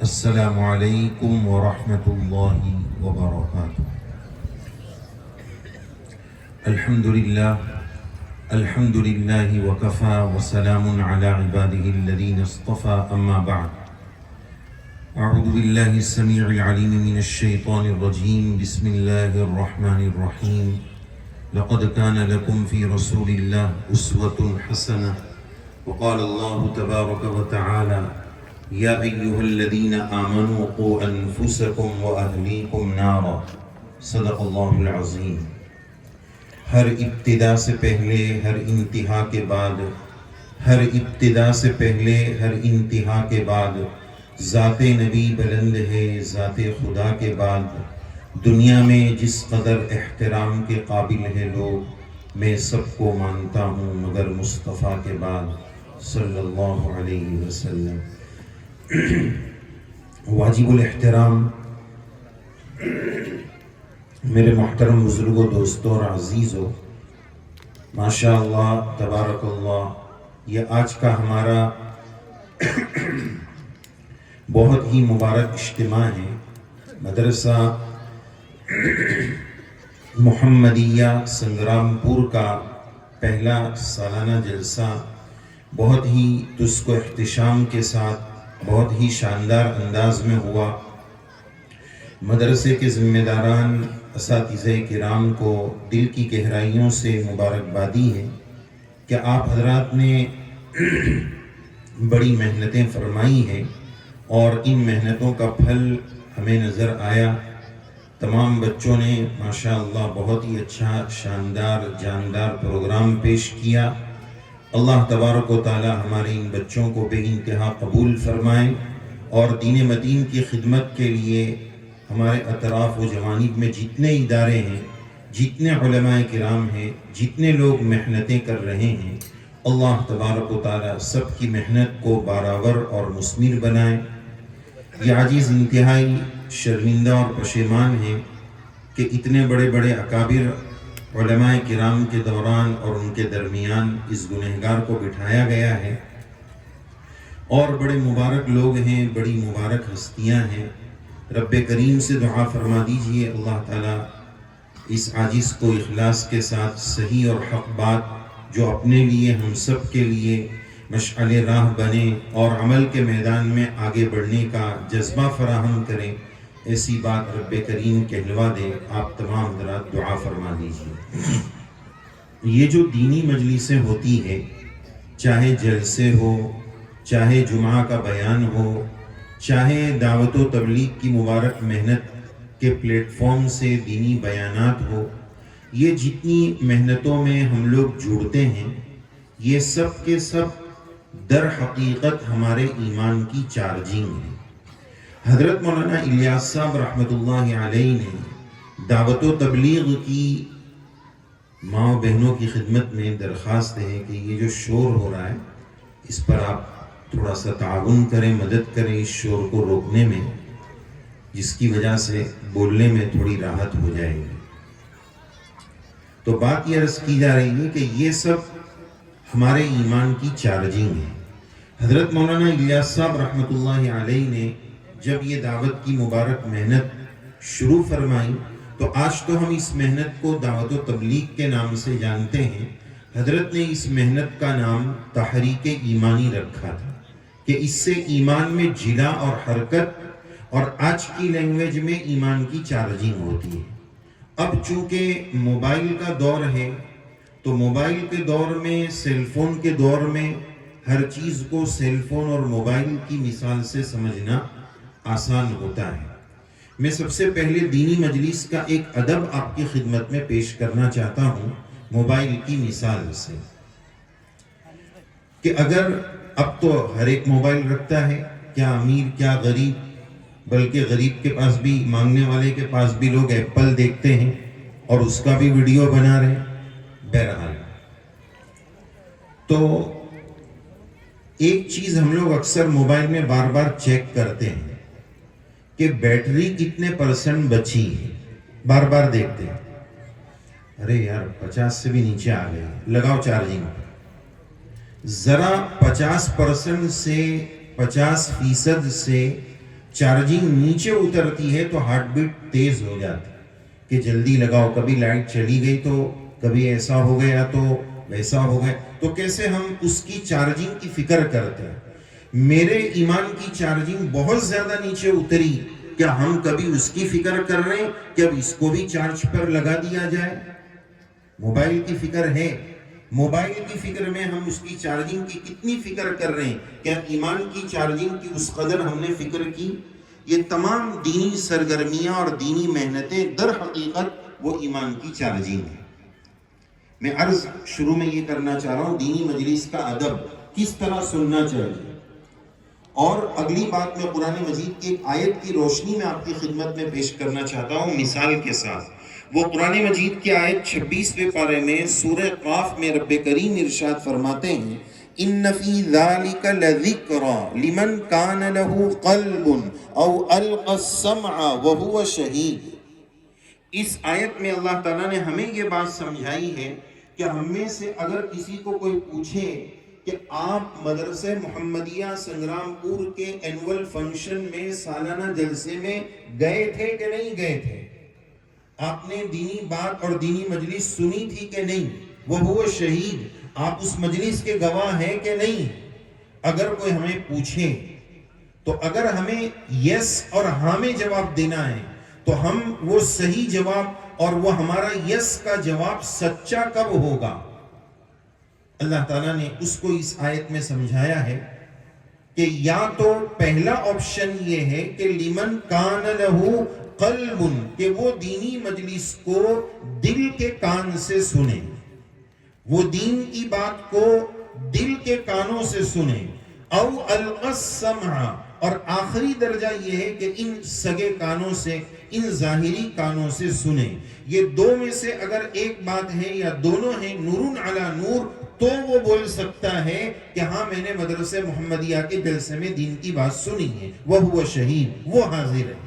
السلام علیکم ورحمۃ اللہ وبرکاتہ۔ الحمد للہ وکفی وسلام علی عباده الذین اصطفى، اما بعد۔ اعوذ باللہ السمیع العلیم من الشیطان الرجیم، بسم اللہ الرحمن الرحیم۔ لقد كان لكم في رسول الله أسوة حسنة، وقال الله تبارك وتعالى: یا ایہا الذین آمنوا قوا انفسکم واہلیکم نارا۔ صدق اللہ العظیم۔ ہر ابتدا سے پہلے ہر انتہا کے بعد، ہر ابتدا سے پہلے ہر انتہا کے بعد، ذات نبی بلند ہے ذات خدا کے بعد۔ دنیا میں جس قدر احترام کے قابل ہے لوگ، میں سب کو مانتا ہوں مگر مصطفیٰ کے بعد، صلی اللہ علیہ وسلم۔ واجب الاحترام میرے محترم بزرگوں، دوستوں اور عزیزوں، ماشاء اللہ تبارک اللہ، یہ آج کا ہمارا بہت ہی مبارک اجتماع ہے۔ مدرسہ محمدیہ سنگرام پور کا پہلا سالانہ جلسہ بہت ہی تسک و احتشام کے ساتھ بہت ہی شاندار انداز میں ہوا۔ مدرسے کے ذمہ داران، اساتذہ کرام کو دل کی گہرائیوں سے مبارکبادی ہے کہ آپ حضرات نے بڑی محنتیں فرمائی ہیں اور ان محنتوں کا پھل ہمیں نظر آیا۔ تمام بچوں نے ماشاءاللہ بہت ہی اچھا شاندار جاندار پروگرام پیش کیا۔ اللہ تبارک و تعالی ہمارے ان بچوں کو بے انتہا قبول فرمائیں اور دین متین کی خدمت کے لیے ہمارے اطراف و جوانب میں جتنے ادارے ہیں، جتنے علماء کرام ہیں، جتنے لوگ محنتیں کر رہے ہیں، اللہ تبارک و تعالی سب کی محنت کو بارآور اور مثمر بنائیں۔ یہ عاجز انتہائی شرمندہ اور پشیمان ہیں کہ اتنے بڑے بڑے اکابر علماء کرام کے دوران اور ان کے درمیان اس گنہگار کو بٹھایا گیا ہے، اور بڑے مبارک لوگ ہیں، بڑی مبارک ہستیاں ہیں۔ رب کریم سے دعا فرما دیجئے اللہ تعالیٰ اس عاجز کو اخلاص کے ساتھ صحیح اور حق بات جو اپنے لیے ہم سب کے لیے مشعل راہ بنے اور عمل کے میدان میں آگے بڑھنے کا جذبہ فراہم کریں، ایسی بات رب کریم کہلوا دے۔ آپ تمام حضرات دعا فرما دیجئے۔ یہ جو دینی مجلسیں ہوتی ہے، چاہے جلسے ہو، چاہے جمعہ کا بیان ہو، چاہے دعوت و تبلیغ کی مبارک محنت کے پلیٹ فارم سے دینی بیانات ہو، یہ جتنی محنتوں میں ہم لوگ جڑتے ہیں، یہ سب کے سب در حقیقت ہمارے ایمان کی چارجنگ ہے۔ حضرت مولانا الیاس صاحب رحمۃ اللہ علیہ نے دعوت و تبلیغ کی ماں و بہنوں کی خدمت میں درخواست ہے کہ یہ جو شور ہو رہا ہے اس پر آپ تھوڑا سا تعاون کریں، مدد کریں اس شور کو روکنے میں، جس کی وجہ سے بولنے میں تھوڑی راحت ہو جائے گی۔ تو بات یہ عرض کی جا رہی ہے کہ یہ سب ہمارے ایمان کی چارجنگ ہے۔ حضرت مولانا الیاس صاحب رحمۃ اللہ علیہ نے جب یہ دعوت کی مبارک محنت شروع فرمائی تو آج تو ہم اس محنت کو دعوت و تبلیغ کے نام سے جانتے ہیں۔ حضرت نے اس محنت کا نام تحریک ایمانی رکھا تھا کہ اس سے ایمان میں جلا اور حرکت، اور آج کی لینگویج میں ایمان کی چارجنگ ہوتی ہے۔ اب چونکہ موبائل کا دور ہے تو موبائل کے دور میں، سیل فون کے دور میں، ہر چیز کو سیل فون اور موبائل کی مثال سے سمجھنا آسان ہوتا ہے۔ میں سب سے پہلے دینی مجلس کا ایک ادب آپ کی خدمت میں پیش کرنا چاہتا ہوں موبائل کی مثال سے، کہ اگر اب تو ہر ایک موبائل رکھتا ہے، کیا امیر کیا غریب، بلکہ غریب کے پاس بھی، مانگنے والے کے پاس بھی لوگ ایپل دیکھتے ہیں اور اس کا بھی ویڈیو بنا رہے ہیں۔ بہرحال تو ایک چیز ہم لوگ اکثر موبائل میں بار بار چیک کرتے ہیں کہ بیٹری کتنے پرسنٹ بچی ہے، بار بار دیکھتے ہیں، ارے یار 50 سے بھی نیچے آ گیا، لگاؤ چارجنگ۔ ذرا 50% سے 50% سے چارجنگ نیچے اترتی ہے تو ہارٹ بیٹ تیز ہو جاتی ہے کہ جلدی لگاؤ، کبھی لائٹ چلی گئی تو کبھی ایسا ہو گیا تو ویسا ہو گیا، تو کیسے ہم اس کی چارجنگ کی فکر کرتے ہیں۔ میرے ایمان کی چارجنگ بہت زیادہ نیچے اتری، کیا ہم کبھی اس کی فکر کر رہے ہیں کہ اب اس کو بھی چارج پر لگا دیا جائے؟ موبائل کی فکر ہے، موبائل کی فکر میں ہم اس کی چارجنگ کی کتنی فکر کر رہے ہیں، کیا ایمان کی چارجنگ کی اس قدر ہم نے فکر کی؟ یہ تمام دینی سرگرمیاں اور دینی محنتیں در حقیقت وہ ایمان کی چارجنگ ہے۔ میں عرض شروع میں یہ کرنا چاہ رہا ہوں، دینی مجلس کا ادب کس طرح سننا چاہیے، اور اگلی بات میں قرآن مجید کی ایک آیت کی روشنی میں آپ کی خدمت میں پیش کرنا چاہتا ہوں مثال کے ساتھ۔ وہ قرآن مجید کی آیت 26ویں پارے میں سورہ قاف میں رب کریم ارشاد فرماتے ہیں، ان فی ذالک لذکری لمن کان لہ قلب او القی السمع وہو شہید۔ اس آیت میں اللہ تعالیٰ نے ہمیں یہ بات سمجھائی ہے کہ ہم میں سے اگر کسی کو کوئی پوچھے کہ آپ مدرسہ محمدیہ سنگرام پور کے اینول فنکشن میں سالانہ جلسے میں گئے تھے کہ نہیں گئے تھے، آپ نے دینی بات اور دینی مجلس سنی تھی کہ نہیں، وہ شہید، آپ اس مجلس کے گواہ ہیں کہ نہیں، اگر کوئی ہمیں پوچھے تو اگر ہمیں یس اور ہاں میں جواب دینا ہے تو ہم وہ صحیح جواب اور وہ ہمارا یس کا جواب سچا کب ہوگا؟ اللہ تعالیٰ نے اس کو اس آیت میں سمجھایا ہے کہ یا تو پہلا آپشن یہ ہے کہ لمن کان لہو قلب، کہ وہ دینی مجلس کو دل کے کان سے سنیں، وہ دین کی بات کو دل کے کانوں سے سنیں، او القی السمع، اور آخری درجہ یہ ہے کہ ان سگے کانوں سے، ان ظاہری کانوں سے سنیں۔ یہ دو میں سے اگر ایک بات ہے یا دونوں ہیں نور علی نور، تو وہ بول سکتا ہے کہ ہاں میں نے مدرسہ محمدیہ کے جلسے میں دین کی بات سنی ہے، وہ شہید، وہ حاضر ہے۔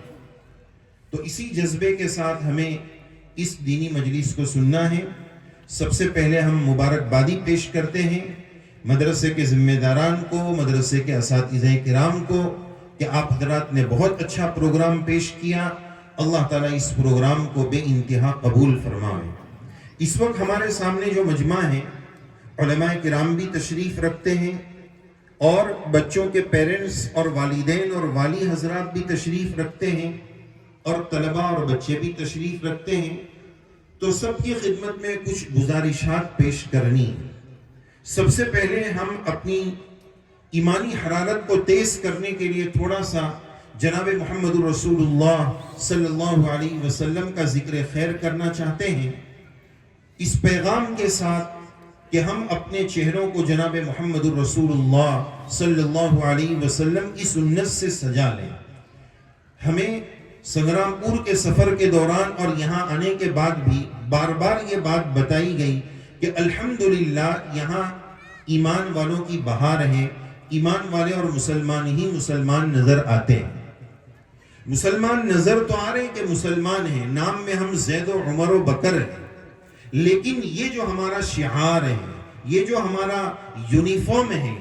تو اسی جذبے کے ساتھ ہمیں اس دینی مجلس کو سننا ہے۔ سب سے پہلے ہم مبارکبادی پیش کرتے ہیں مدرسے کے ذمہ داران کو، مدرسے کے اساتذہ کرام کو، کہ آپ حضرات نے بہت اچھا پروگرام پیش کیا، اللہ تعالیٰ اس پروگرام کو بے انتہا قبول فرمائے۔ اس وقت ہمارے سامنے جو مجمع ہے، علماء کرام بھی تشریف رکھتے ہیں اور بچوں کے پیرنٹس اور والدین اور والی حضرات بھی تشریف رکھتے ہیں اور طلباء اور بچے بھی تشریف رکھتے ہیں۔ تو سب کی خدمت میں کچھ گزارشات پیش کرنی ہے۔ سب سے پہلے ہم اپنی ایمانی حرارت کو تیز کرنے کے لیے تھوڑا سا جناب محمد رسول اللہ صلی اللہ علیہ وسلم کا ذکر خیر کرنا چاہتے ہیں، اس پیغام کے ساتھ کہ ہم اپنے چہروں کو جناب محمد رسول اللہ صلی اللہ علیہ وسلم کی سنت سے سجا لیں۔ ہمیں سنگرام پور کے سفر کے دوران اور یہاں آنے کے بعد بھی بار بار یہ بات بتائی گئی کہ الحمدللہ یہاں ایمان والوں کی بہار ہے، ایمان والے اور مسلمان ہی مسلمان نظر آتے ہیں۔ مسلمان نظر تو آ رہے ہیں کہ مسلمان ہیں، نام میں ہم زید و عمر و بکر ہیں، لیکن یہ جو ہمارا شعار ہے، یہ جو ہمارا یونیفارم ہے،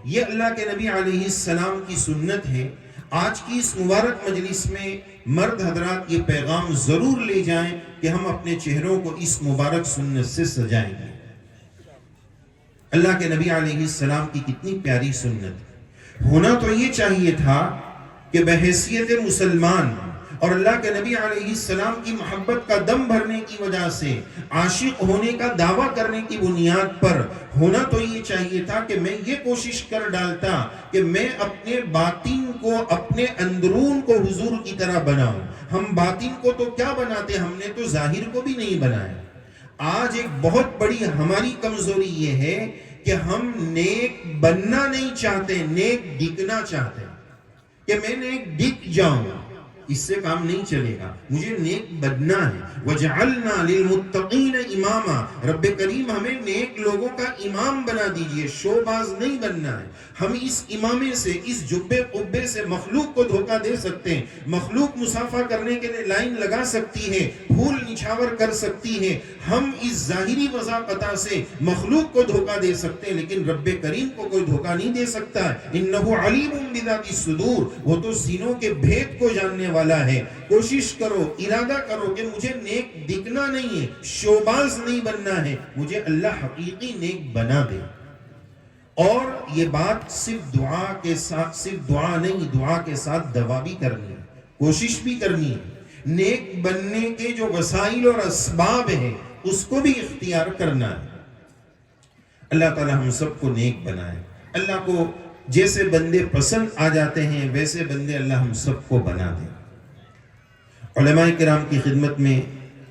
یہ اللہ کے نبی علیہ السلام کی سنت ہے۔ آج کی اس مبارک مجلس میں مرد حضرات یہ پیغام ضرور لے جائیں کہ ہم اپنے چہروں کو اس مبارک سنت سے سجائیں گے۔ اللہ کے نبی علیہ السلام کی کتنی پیاری سنت، ہونا تو یہ چاہیے تھا کہ بحیثیت مسلمان اور اللہ کے نبی علیہ السلام کی محبت کا دم بھرنے کی وجہ سے عاشق ہونے کا دعویٰ کرنے کی بنیاد پر ہونا تو یہ چاہیے تھا کہ میں یہ کوشش کر ڈالتا کہ میں اپنے باطن کو، اپنے اندرون کو حضور کی طرح بناؤں۔ ہم باطن کو تو کیا بناتے، ہم نے تو ظاہر کو بھی نہیں بنایا۔ آج ایک بہت بڑی ہماری کمزوری یہ ہے کہ ہم نیک بننا نہیں چاہتے، نیک دکھنا چاہتے ہیں کہ میں نیک دکھ جاؤں۔ اس سے کام نہیں چلے گا، مجھے نیک بننا ہے۔ وَجَعَلْنَا لِلْمُتَّقِينَ إِمَامًا، رب کریم ہمیں نیک لوگوں کا امام بنا دیجئے، شوباز نہیں بننا ہے۔ ہم اس امامے سے، اس جبے قبے سے مخلوق کو دھوکہ دے سکتے ہیں، مخلوق مصافحہ کرنے کے لیے لائن لگا سکتی ہے، پھول نچھاور کر سکتی ہے. ہم اس ظاہری وضاقتہ سے مخلوق کو دھوکہ دے سکتے ہیں لیکن رب کریم کو کوئی دھوکہ نہیں دے سکتا ہے. انہ علیم بذات الصدور، وہ تو سینوں کے بھید کو جاننے والا ہے. کوشش کرو، ارادہ کرو کہ مجھے نیک دکھنا نہیں ہے، شوباز نہیں بننا ہے، مجھے اللہ حقیقی نیک بنا دے. اور یہ بات صرف دعا کے ساتھ، صرف دعا نہیں، دعا کے ساتھ دوا بھی کرنی ہے، کوشش بھی کرنی ہے. نیک بننے کے جو وسائل اور اسباب ہیں اس کو بھی اختیار کرنا ہے. اللہ تعالی ہم سب کو نیک بنائے. اللہ کو جیسے بندے پسند آ جاتے ہیں ویسے بندے اللہ ہم سب کو بنا دے. علماء کرام کی خدمت میں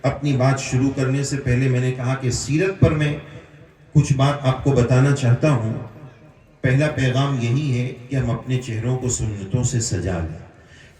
اپنی بات شروع کرنے سے پہلے میں نے کہا کہ سیرت پر میں کچھ بات آپ کو بتانا چاہتا ہوں. پہلا پیغام یہی ہے کہ ہم اپنے چہروں کو سنتوں سے سجا لیں.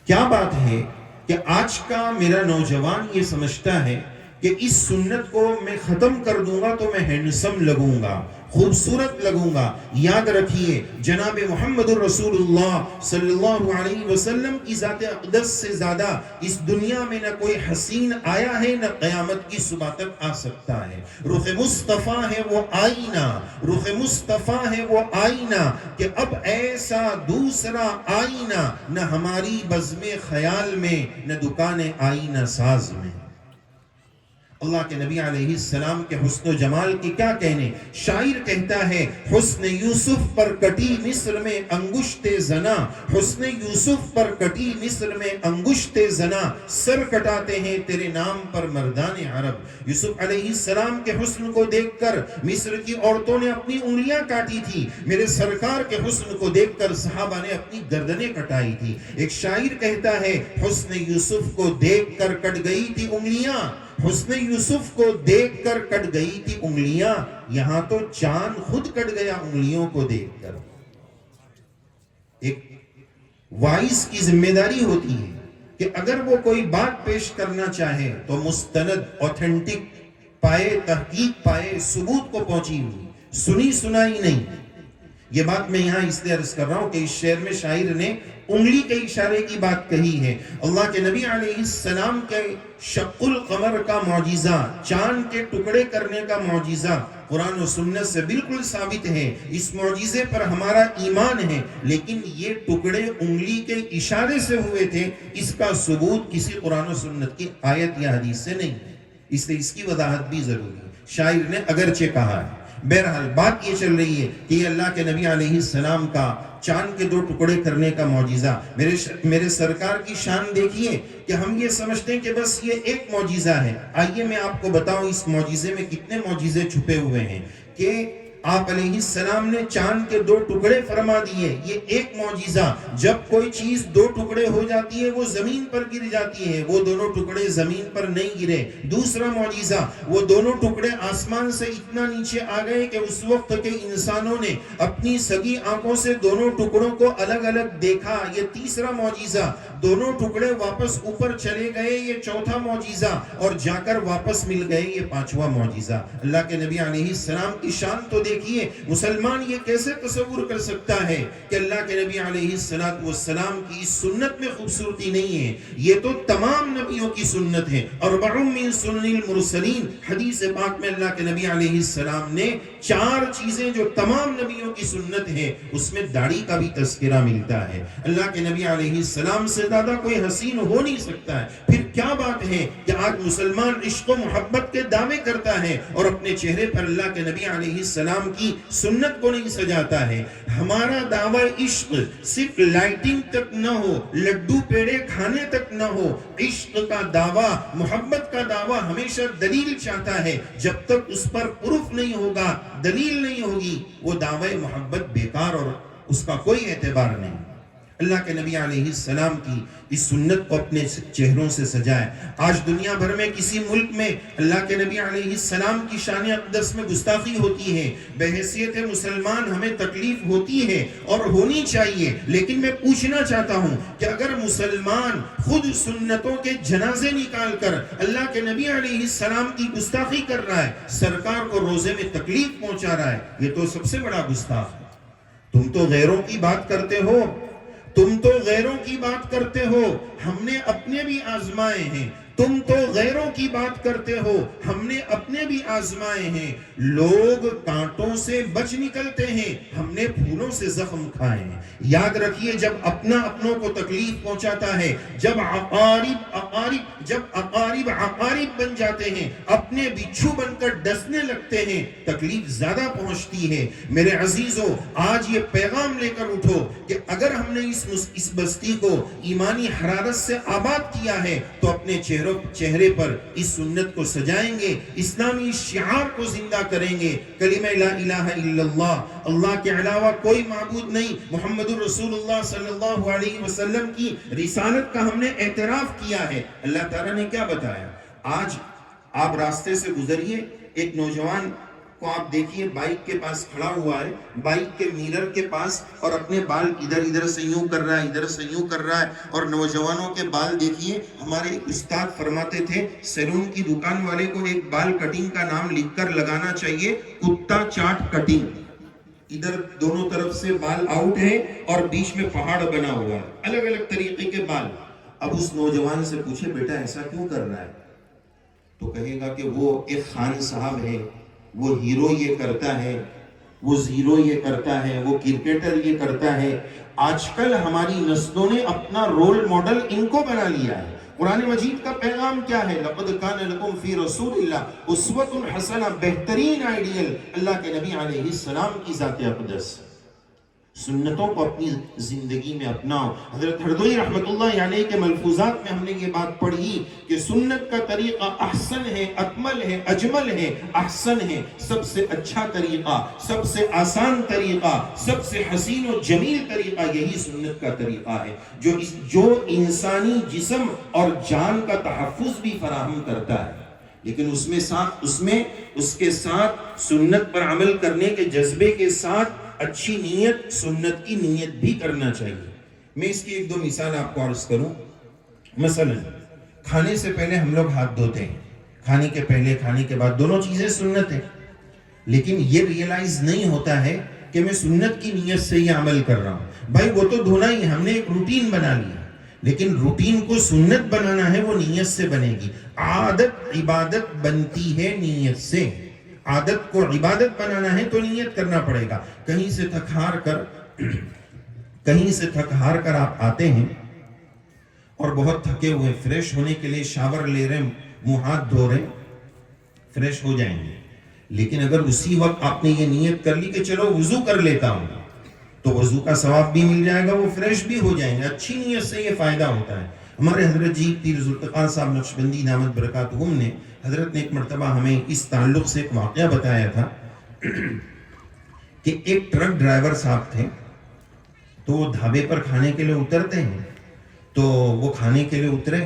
کیا بات ہے کہ آج کا میرا نوجوان یہ سمجھتا ہے کہ اس سنت کو میں ختم کر دوں گا تو میں ہینڈسم لگوں گا، خوبصورت لگوں گا. یاد رکھیے جناب محمد الرسول اللہ صلی اللہ علیہ وسلم کی ذات اقدس سے زیادہ اس دنیا میں نہ کوئی حسین آیا ہے نہ قیامت کی صبح تک آ سکتا ہے. رخ مصطفیٰ ہے وہ آئینہ، رخ مصطفیٰ ہے وہ آئینہ کہ اب ایسا دوسرا آئینہ نہ ہماری بزم خیال میں نہ دکان آئینہ ساز میں. اللہ کے نبی علیہ السلام کے حسن و جمال کی کیا کہنے. شاعر کہتا ہے حسن یوسف پر کٹی مصر میں انگشت زنا، حسن یوسف پر کٹی مصر میں انگشت زنا، سر کٹاتے ہیں تیرے نام پر مردان عرب. یوسف علیہ السلام کے حسن کو دیکھ کر مصر کی عورتوں نے اپنی انگلیاں کاٹی تھی، میرے سرکار کے حسن کو دیکھ کر صحابہ نے اپنی گردنیں کٹائی تھی. ایک شاعر کہتا ہے حسن یوسف کو دیکھ کر کٹ گئی تھی انگلیاں، حسن یوسف کو دیکھ کر کٹ گئی تھی انگلیاں، یہاں تو چاند خود کٹ گیا انگلیوں کو دیکھ کر. ایک وائس کی ذمہ داری ہوتی ہے کہ اگر وہ کوئی بات پیش کرنا چاہے تو مستند، اوتھینٹک پائے، تحقیق پائے، ثبوت کو پہنچی ہوئی، سنی سنائی نہیں. یہ بات میں یہاں اس لیے عرض کر رہا ہوں کہ اس شعر میں شاعر نے انگلی کے اشارے کی بات کہی ہے. اللہ کے نبی علیہ السلام کے شق القمر کا معجزہ، چاند کے ٹکڑے کرنے کا معجزہ قرآن و سنت سے بالکل ثابت ہے. اس معجزے پر ہمارا ایمان ہے، لیکن یہ ٹکڑے انگلی کے اشارے سے ہوئے تھے، اس کا ثبوت کسی قرآن و سنت کی آیت یا حدیث سے نہیں ہے. اس لیے اس کی وضاحت بھی ضروری ہے. شاعر نے اگرچہ کہا ہے. بہرحال بات یہ چل رہی ہے کہ یہ اللہ کے نبی علیہ السلام کا چاند کے 2 ٹکڑے کرنے کا معجزہ. میرے سرکار کی شان دیکھیے کہ ہم یہ سمجھتے ہیں کہ بس یہ ایک معجزہ ہے. آئیے میں آپ کو بتاؤں اس معجزے میں کتنے معجزے چھپے ہوئے ہیں. کہ آپ علیہ السلام نے چاند کے 2 ٹکڑے فرما دیے، یہ ایک معجزہ. جب کوئی چیز 2 ٹکڑے ہو جاتی ہے وہ زمین پر گر جاتی ہے، وہ دونوں ٹکڑے زمین پر نہیں گرے. دوسرا معجزہ، وہ دونوں ٹکڑے آسمان سے اتنا نیچے آ گئے کہ اس وقت کے انسانوں نے اپنی سگی آنکھوں سے دونوں ٹکڑوں کو الگ الگ دیکھا. یہ تیسرا معجزہ. دونوں ٹکڑے واپس اوپر چلے گئے، یہ چوتھا معجزہ. اور جا کر واپس مل گئے، یہ 5واں معجزہ. اللہ کے نبی علیہ السلام کی شان تو دیکھیے. مسلمان یہ کیسے تصور کر سکتا ہے کہ اللہ کے نبی علیہ السلام کی اس سنت میں خوبصورتی نہیں ہے؟ یہ تو تمام نبیوں کی سنت ہے. اربع من سنن المرسلین، حدیث پاک میں اللہ کے نبی علیہ السلام نے 4 چیزیں جو تمام نبیوں کی سنت ہے، اس میں داڑھی کا بھی تذکرہ ملتا ہے. اللہ کے نبی علیہ السلام سے زیادہ کوئی حسین ہو نہیں سکتا ہے. پھر کیا بات ہے کہ آج مسلمان عشق و محبت کے دعوے کرتا ہے اور اپنے چہرے پر اللہ کے نبی علیہ السلام کی سنت کو نہیں سجاتا ہے. ہمارا دعوی عشق صرف لائٹنگ تک نہ ہو، لڈو پیڑے کھانے تک نہ ہو. عشق کا دعویٰ، محبت کا دعویٰ ہمیشہ دلیل چاہتا ہے. جب تک اس پر پروف نہیں ہوگا، دلیل نہیں ہوگی، وہ دعوی محبت بیکار اور اس کا کوئی اعتبار نہیں. اللہ کے نبی علیہ السلام کی اس سنت کو اپنے چہروں سے سجائے. آج دنیا بھر میں کسی ملک میں اللہ کے نبی علیہ السلام کی شان اقدس میں گستاخی ہوتی ہے، بحیثیت مسلمان ہمیں تکلیف ہوتی ہے اور ہونی چاہیے. لیکن میں پوچھنا چاہتا ہوں کہ اگر مسلمان خود سنتوں کے جنازے نکال کر اللہ کے نبی علیہ السلام کی گستاخی کر رہا ہے، سرکار کو روزے میں تکلیف پہنچا رہا ہے، یہ تو سب سے بڑا گستاخ ہے. تم تو غیروں کی بات کرتے ہو، تم تو غیروں کی بات کرتے ہو، ہم نے اپنے بھی آزمائے ہیں. تم تو غیروں کی بات کرتے ہو، ہم نے اپنے بھی آزمائے ہیں۔ لوگ کانٹوں سے بچ نکلتے ہیں، ہم نے پھولوں سے زخم کھائے ہیں۔ یاد رکھیے، جب اپنا اپنوں کو تکلیف پہنچاتا ہے، جب عقارب بن جاتے ہیں، اپنے بچھو بن کر ڈسنے لگتے ہیں، تکلیف زیادہ پہنچتی ہے۔ میرے عزیزو، آج یہ پیغام لے کر اٹھو کہ اگر ہم نے اس بستی کو ایمانی حرارت سے آباد کیا ہے تو اپنے چہرے پر اس سنت کو سجائیں گے، اسلامی شعار کو زندہ کریں گے، کلمہ لا الہ الا اللہ، اللہ کے علاوہ کوئی معبود نہیں، محمد رسول اللہ صلی اللہ علیہ وسلم کی رسالت کا ہم نے اعتراف کیا ہے۔ اللہ تعالیٰ نے کیا بتایا؟ آج آپ راستے سے گزریے، ایک نوجوان کو آپ دیکھیے بائک کے پاس کھڑا ہوا ہے، بائک کے میرر کے پاس، اور اپنے بال ادھر سے یوں کر رہا ہے، ادھر سے یوں کر رہا ہے۔ اور نوجوانوں کے بال دیکھیے، ہمارے استاد فرماتے تھے سیلون کی دکان والے کو ایک بال کٹنگ کا نام لکھ کر لگانا چاہیے، کتا چاٹ کٹنگ۔ ادھر دونوں طرف سے بال آؤٹ ہے اور بیچ میں پہاڑ بنا ہوا ہے، الگ الگ طریقے کے بال۔ اب اس نوجوان سے پوچھے بیٹا ایسا کیوں کر رہا ہے؟ تو کہے گا کہ وہ ایک خان صاحب ہے، وہ ہیرو یہ کرتا ہے، وہ زیرو یہ کرتا ہے، وہ کرکٹر یہ کرتا ہے۔ آج کل ہماری نسلوں نے اپنا رول ماڈل ان کو بنا لیا ہے۔ قرآن مجید کا پیغام کیا ہے؟ لَقَدْ كَانَ لَكُمْ فِي رَسُولِ اللَّهِ أُسْوَةٌ حَسَنَةٌ، بہترین آئیڈیل اللہ کے نبی علیہ السلام کی ذات اقدس۔ سنتوں کو اپنی زندگی میں اپناؤ۔ حضرت ہردوئی رحمت اللہ علیہ کے ملفوظات میں ہم نے یہ بات پڑھی کہ سنت کا طریقہ احسن ہے، اکمل ہے، اجمل ہے۔ احسن ہے سب سے اچھا طریقہ، سب سے آسان طریقہ، سب سے حسین و جمیل طریقہ یہی سنت کا طریقہ ہے، جو انسانی جسم اور جان کا تحفظ بھی فراہم کرتا ہے، لیکن اس کے ساتھ سنت پر عمل کرنے کے جذبے کے ساتھ اچھی نیت، سنت کی نیت بھی کرنا چاہیے۔ میں اس کی ایک دو مثال آپ کو عرض کروں۔ مثلا کھانے سے پہلے ہم لوگ ہاتھ دھوتے ہیں، کھانے کے پہلے کھانے کے بعد، دونوں چیزیں سنت ہیں، لیکن یہ ریئلائز نہیں ہوتا ہے کہ میں سنت کی نیت سے یہ عمل کر رہا ہوں۔ بھائی وہ تو دھونا ہی، ہم نے ایک روٹین بنا لیا، لیکن روٹین کو سنت بنانا ہے، وہ نیت سے بنے گی۔ عادت عبادت بنتی ہے نیت سے، عادت کو عبادت بنانا ہے تو نیت کرنا پڑے گا۔ کہیں سے تھک ہار کر آپ آتے ہیں اور بہت تھکے ہوئے، فریش ہونے کے لیے شاور لے رہے ہیں، منہ ہاتھ دھو رہے ہیں، فریش ہو جائیں گے، لیکن اگر اسی وقت آپ نے یہ نیت کر لی کہ چلو وضو کر لیتا ہوں، تو وضو کا ثواب بھی مل جائے گا، وہ فریش بھی ہو جائیں گے۔ اچھی نیت سے یہ فائدہ ہوتا ہے۔ ہمارے حضرت جی پیر ذوالفقار صاحب نقشبندی دامت برکاتہم نے، حضرت نے ایک مرتبہ ہمیں اس تعلق سے ایک واقعہ بتایا تھا کہ ایک ٹرک ڈرائیور صاحب تھے، تو وہ ڈھابے پر کھانے کے لیے اترتے ہیں، تو وہ کھانے کے لیے اترے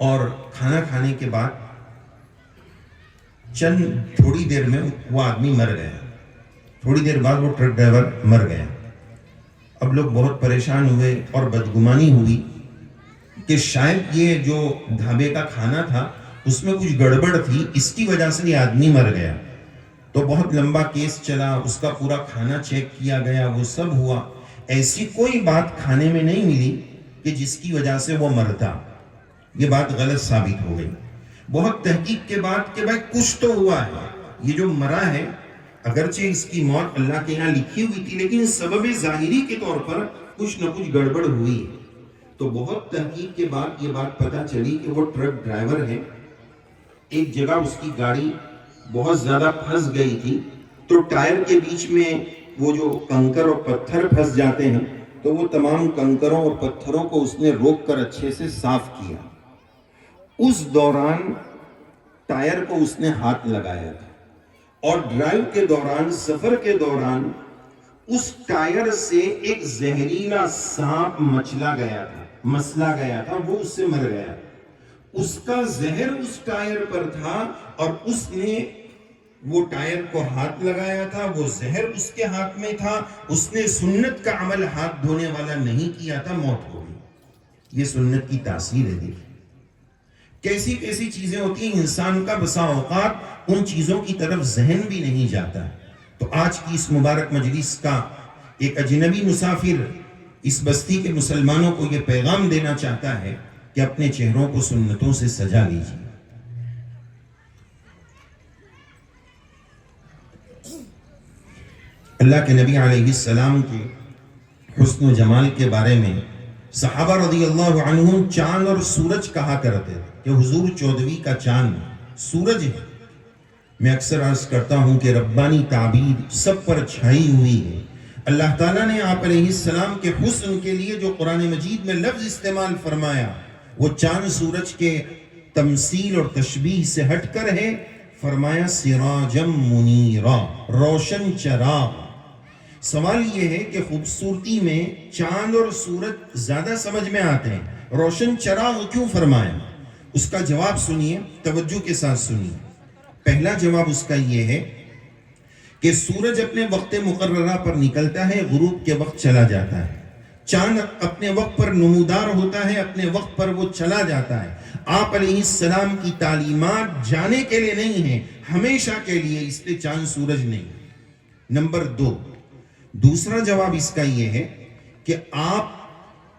اور کھانا کھانے کے بعد تھوڑی دیر میں وہ آدمی مر گیا، تھوڑی دیر بعد وہ ٹرک ڈرائیور مر گیا۔ اب لوگ بہت پریشان ہوئے اور بدگمانی ہوئی کہ شاید یہ جو ڈھابے کا کھانا تھا اس میں کچھ گڑبڑ تھی، اس کی وجہ سے یہ آدمی مر گیا۔ تو بہت لمبا کیس چلا، اس کا پورا کھانا چیک کیا گیا، وہ سب ہوا، ایسی کوئی بات کھانے میں نہیں ملی کہ جس کی وجہ سے وہ مرتا۔ یہ بات غلط ثابت ہو گئی۔ بہت تحقیق کے بعد کہ بھائی کچھ تو ہوا ہے، یہ جو مرا ہے اگرچہ اس کی موت اللہ کے یہاں لکھی ہوئی تھی، لیکن سبب ظاہری کے طور پر کچھ نہ کچھ گڑبڑ ہوئی۔ تو بہت تحقیق کے بعد یہ بات پتہ چلی کہ وہ ٹرک ڈرائیور ہے، ایک جگہ اس کی گاڑی بہت زیادہ پھنس گئی تھی، تو ٹائر کے بیچ میں وہ جو کنکر اور پتھر پھنس جاتے ہیں، تو وہ تمام کنکروں اور پتھروں کو اس نے روک کر اچھے سے صاف کیا۔ اس دوران ٹائر کو اس نے ہاتھ لگایا تھا، اور ڈرائیو کے دوران، سفر کے دوران اس ٹائر سے ایک زہریلا سانپ مسلا گیا تھا، وہ اس سے مر گیا۔ اس کا زہر اس ٹائر پر تھا اور اس نے وہ ٹائر کو ہاتھ لگایا تھا، وہ زہر اس کے ہاتھ میں تھا، اس نے سنت کا عمل ہاتھ دھونے والا نہیں کیا تھا، موت ہو گئی۔ یہ سنت کی تاثیر ہے۔ دیکھیں کیسی کیسی چیزیں ہوتی ہیں، انسان کا بسا اوقات ان چیزوں کی طرف ذہن بھی نہیں جاتا۔ تو آج کی اس مبارک مجلس کا ایک اجنبی مسافر اس بستی کے مسلمانوں کو یہ پیغام دینا چاہتا ہے کہ کہ اپنے چہروں کو سنتوں سے سجا لیجیے. اللہ کے نبی علیہ السلام کے حسن و جمال کے بارے میں صحابہ رضی اللہ عنہم چاند اور سورج کہا کرتے تھے کہ حضور 14ویں کا چاند سورج ہے. میں اکثر عرض کرتا ہوں کہ ربانی تعبیر سب پر چھائی ہوئی ہے. اللہ تعالیٰ نے آپ علیہ السلام کے حسن کے لیے جو قرآن مجید میں لفظ استعمال فرمایا وہ چاند سورج کے تمثیل اور تشبیہ سے ہٹ کر ہے. فرمایا سراجم منیرا، روشن چراغ. سوال یہ ہے کہ خوبصورتی میں چاند اور سورج زیادہ سمجھ میں آتے ہیں، روشن چراغ کیوں فرمایا؟ اس کا جواب سنیے، توجہ کے ساتھ سنیے. پہلا جواب اس کا یہ ہے کہ سورج اپنے وقت مقررہ پر نکلتا ہے، غروب کے وقت چلا جاتا ہے. چاند اپنے وقت پر نمودار ہوتا ہے، اپنے وقت پر وہ چلا جاتا ہے. آپ علیہ السلام کی تعلیمات جانے کے لیے نہیں ہیں، ہمیشہ کے لیے، اس لیے چاند سورج نہیں. نمبر 2، دوسرا جواب اس کا یہ ہے کہ آپ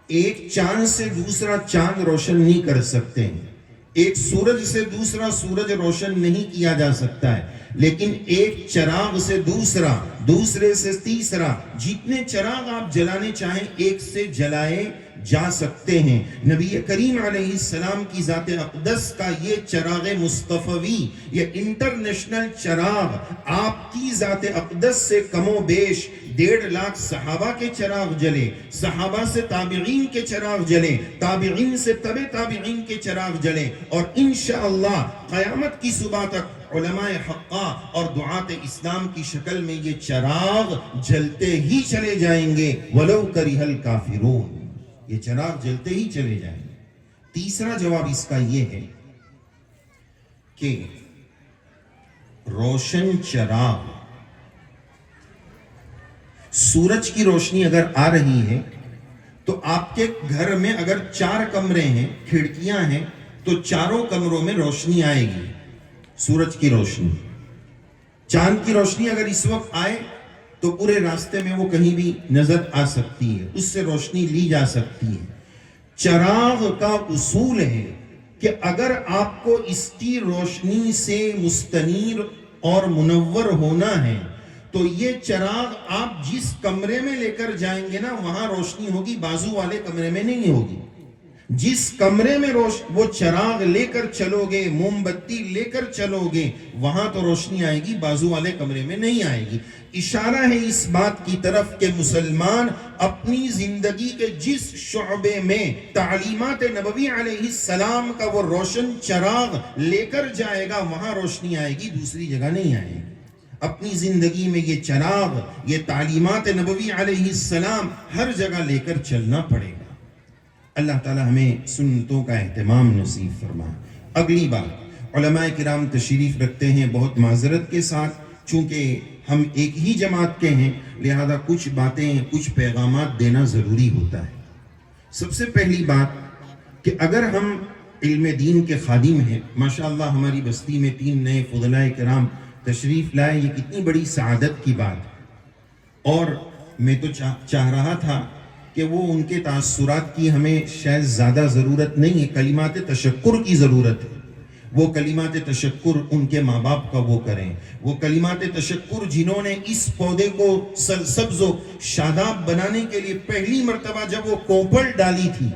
ایک چاند سے دوسرا چاند روشن نہیں کر سکتے ہیں، ایک سورج سے دوسرا سورج روشن نہیں کیا جا سکتا ہے، لیکن ایک چراغ سے دوسرا، دوسرے سے تیسرا، جتنے چراغ آپ جلانے چاہیں ایک سے جلائے جا سکتے ہیں. نبی کریم علیہ السلام کی ذات اقدس کا یہ چراغ مصطفی، یہ انٹرنیشنل چراغ، آپ کی ذات اقدس سے کم و بیش 1.5 لاکھ صحابہ کے چراغ جلے، صحابہ سے تابعین کے چراغ جلے، تابعین سے تبع تابعین کے چراغ جلے، اور انشاءاللہ قیامت کی صبح تک علماء حقہ اور دعات اسلام کی شکل میں یہ چراغ جلتے ہی چلے جائیں گے. وَلَوْ كَرِهَ الْكَافِرُونَ، یہ چراغ جلتے ہی چلے جائیں گے. تیسرا جواب اس کا یہ ہے کہ روشن چراغ، سورج کی روشنی اگر آ رہی ہے تو آپ کے گھر میں اگر 4 کمرے ہیں، کھڑکیاں ہیں، تو چاروں کمروں میں روشنی آئے گی. سورج کی روشنی، چاند کی روشنی اگر اس وقت آئے تو پورے راستے میں وہ کہیں بھی نظر آ سکتی ہے، اس سے روشنی لی جا سکتی ہے. چراغ کا اصول ہے کہ اگر آپ کو اس کی روشنی سے مستنیر اور منور ہونا ہے تو یہ چراغ آپ جس کمرے میں لے کر جائیں گے نا وہاں روشنی ہوگی، بازو والے کمرے میں نہیں ہوگی. جس کمرے میں وہ چراغ لے کر چلو گے، موم بتی لے کر چلو گے، وہاں تو روشنی آئے گی، بازو والے کمرے میں نہیں آئے گی. اشارہ ہے اس بات کی طرف کہ مسلمان اپنی زندگی کے جس شعبے میں تعلیمات نبوی علیہ السلام کا وہ روشن چراغ لے کر جائے گا وہاں روشنی آئے گی، دوسری جگہ نہیں آئے گی. اپنی زندگی میں یہ چراغ، یہ تعلیمات نبوی علیہ السلام ہر جگہ لے کر چلنا پڑے گا. اللہ تعالی ہمیں سنتوں کا اہتمام نصیب فرمائے. اگلی بات، علماء کرام تشریف رکھتے ہیں بہت معذرت کے ساتھ، چونکہ ہم ایک ہی جماعت کے ہیں لہذا کچھ باتیں، کچھ پیغامات دینا ضروری ہوتا ہے. سب سے پہلی بات کہ اگر ہم علم دین کے خادم ہیں، ماشاءاللہ ہماری بستی میں 3 نئے فضلاء کرام تشریف لائے، یہ کتنی بڑی سعادت کی بات. اور میں تو چاہ رہا تھا کہ وہ ان کے تاثرات کی ہمیں شاید زیادہ ضرورت نہیں ہے، کلمات تشکر کی ضرورت ہے. وہ کلمات تشکر ان کے ماں باپ کا وہ کریں، وہ کلمات تشکر جنہوں نے اس پودے کو سرسبز و شاداب بنانے کے لیے پہلی مرتبہ جب وہ کوپل ڈالی تھی،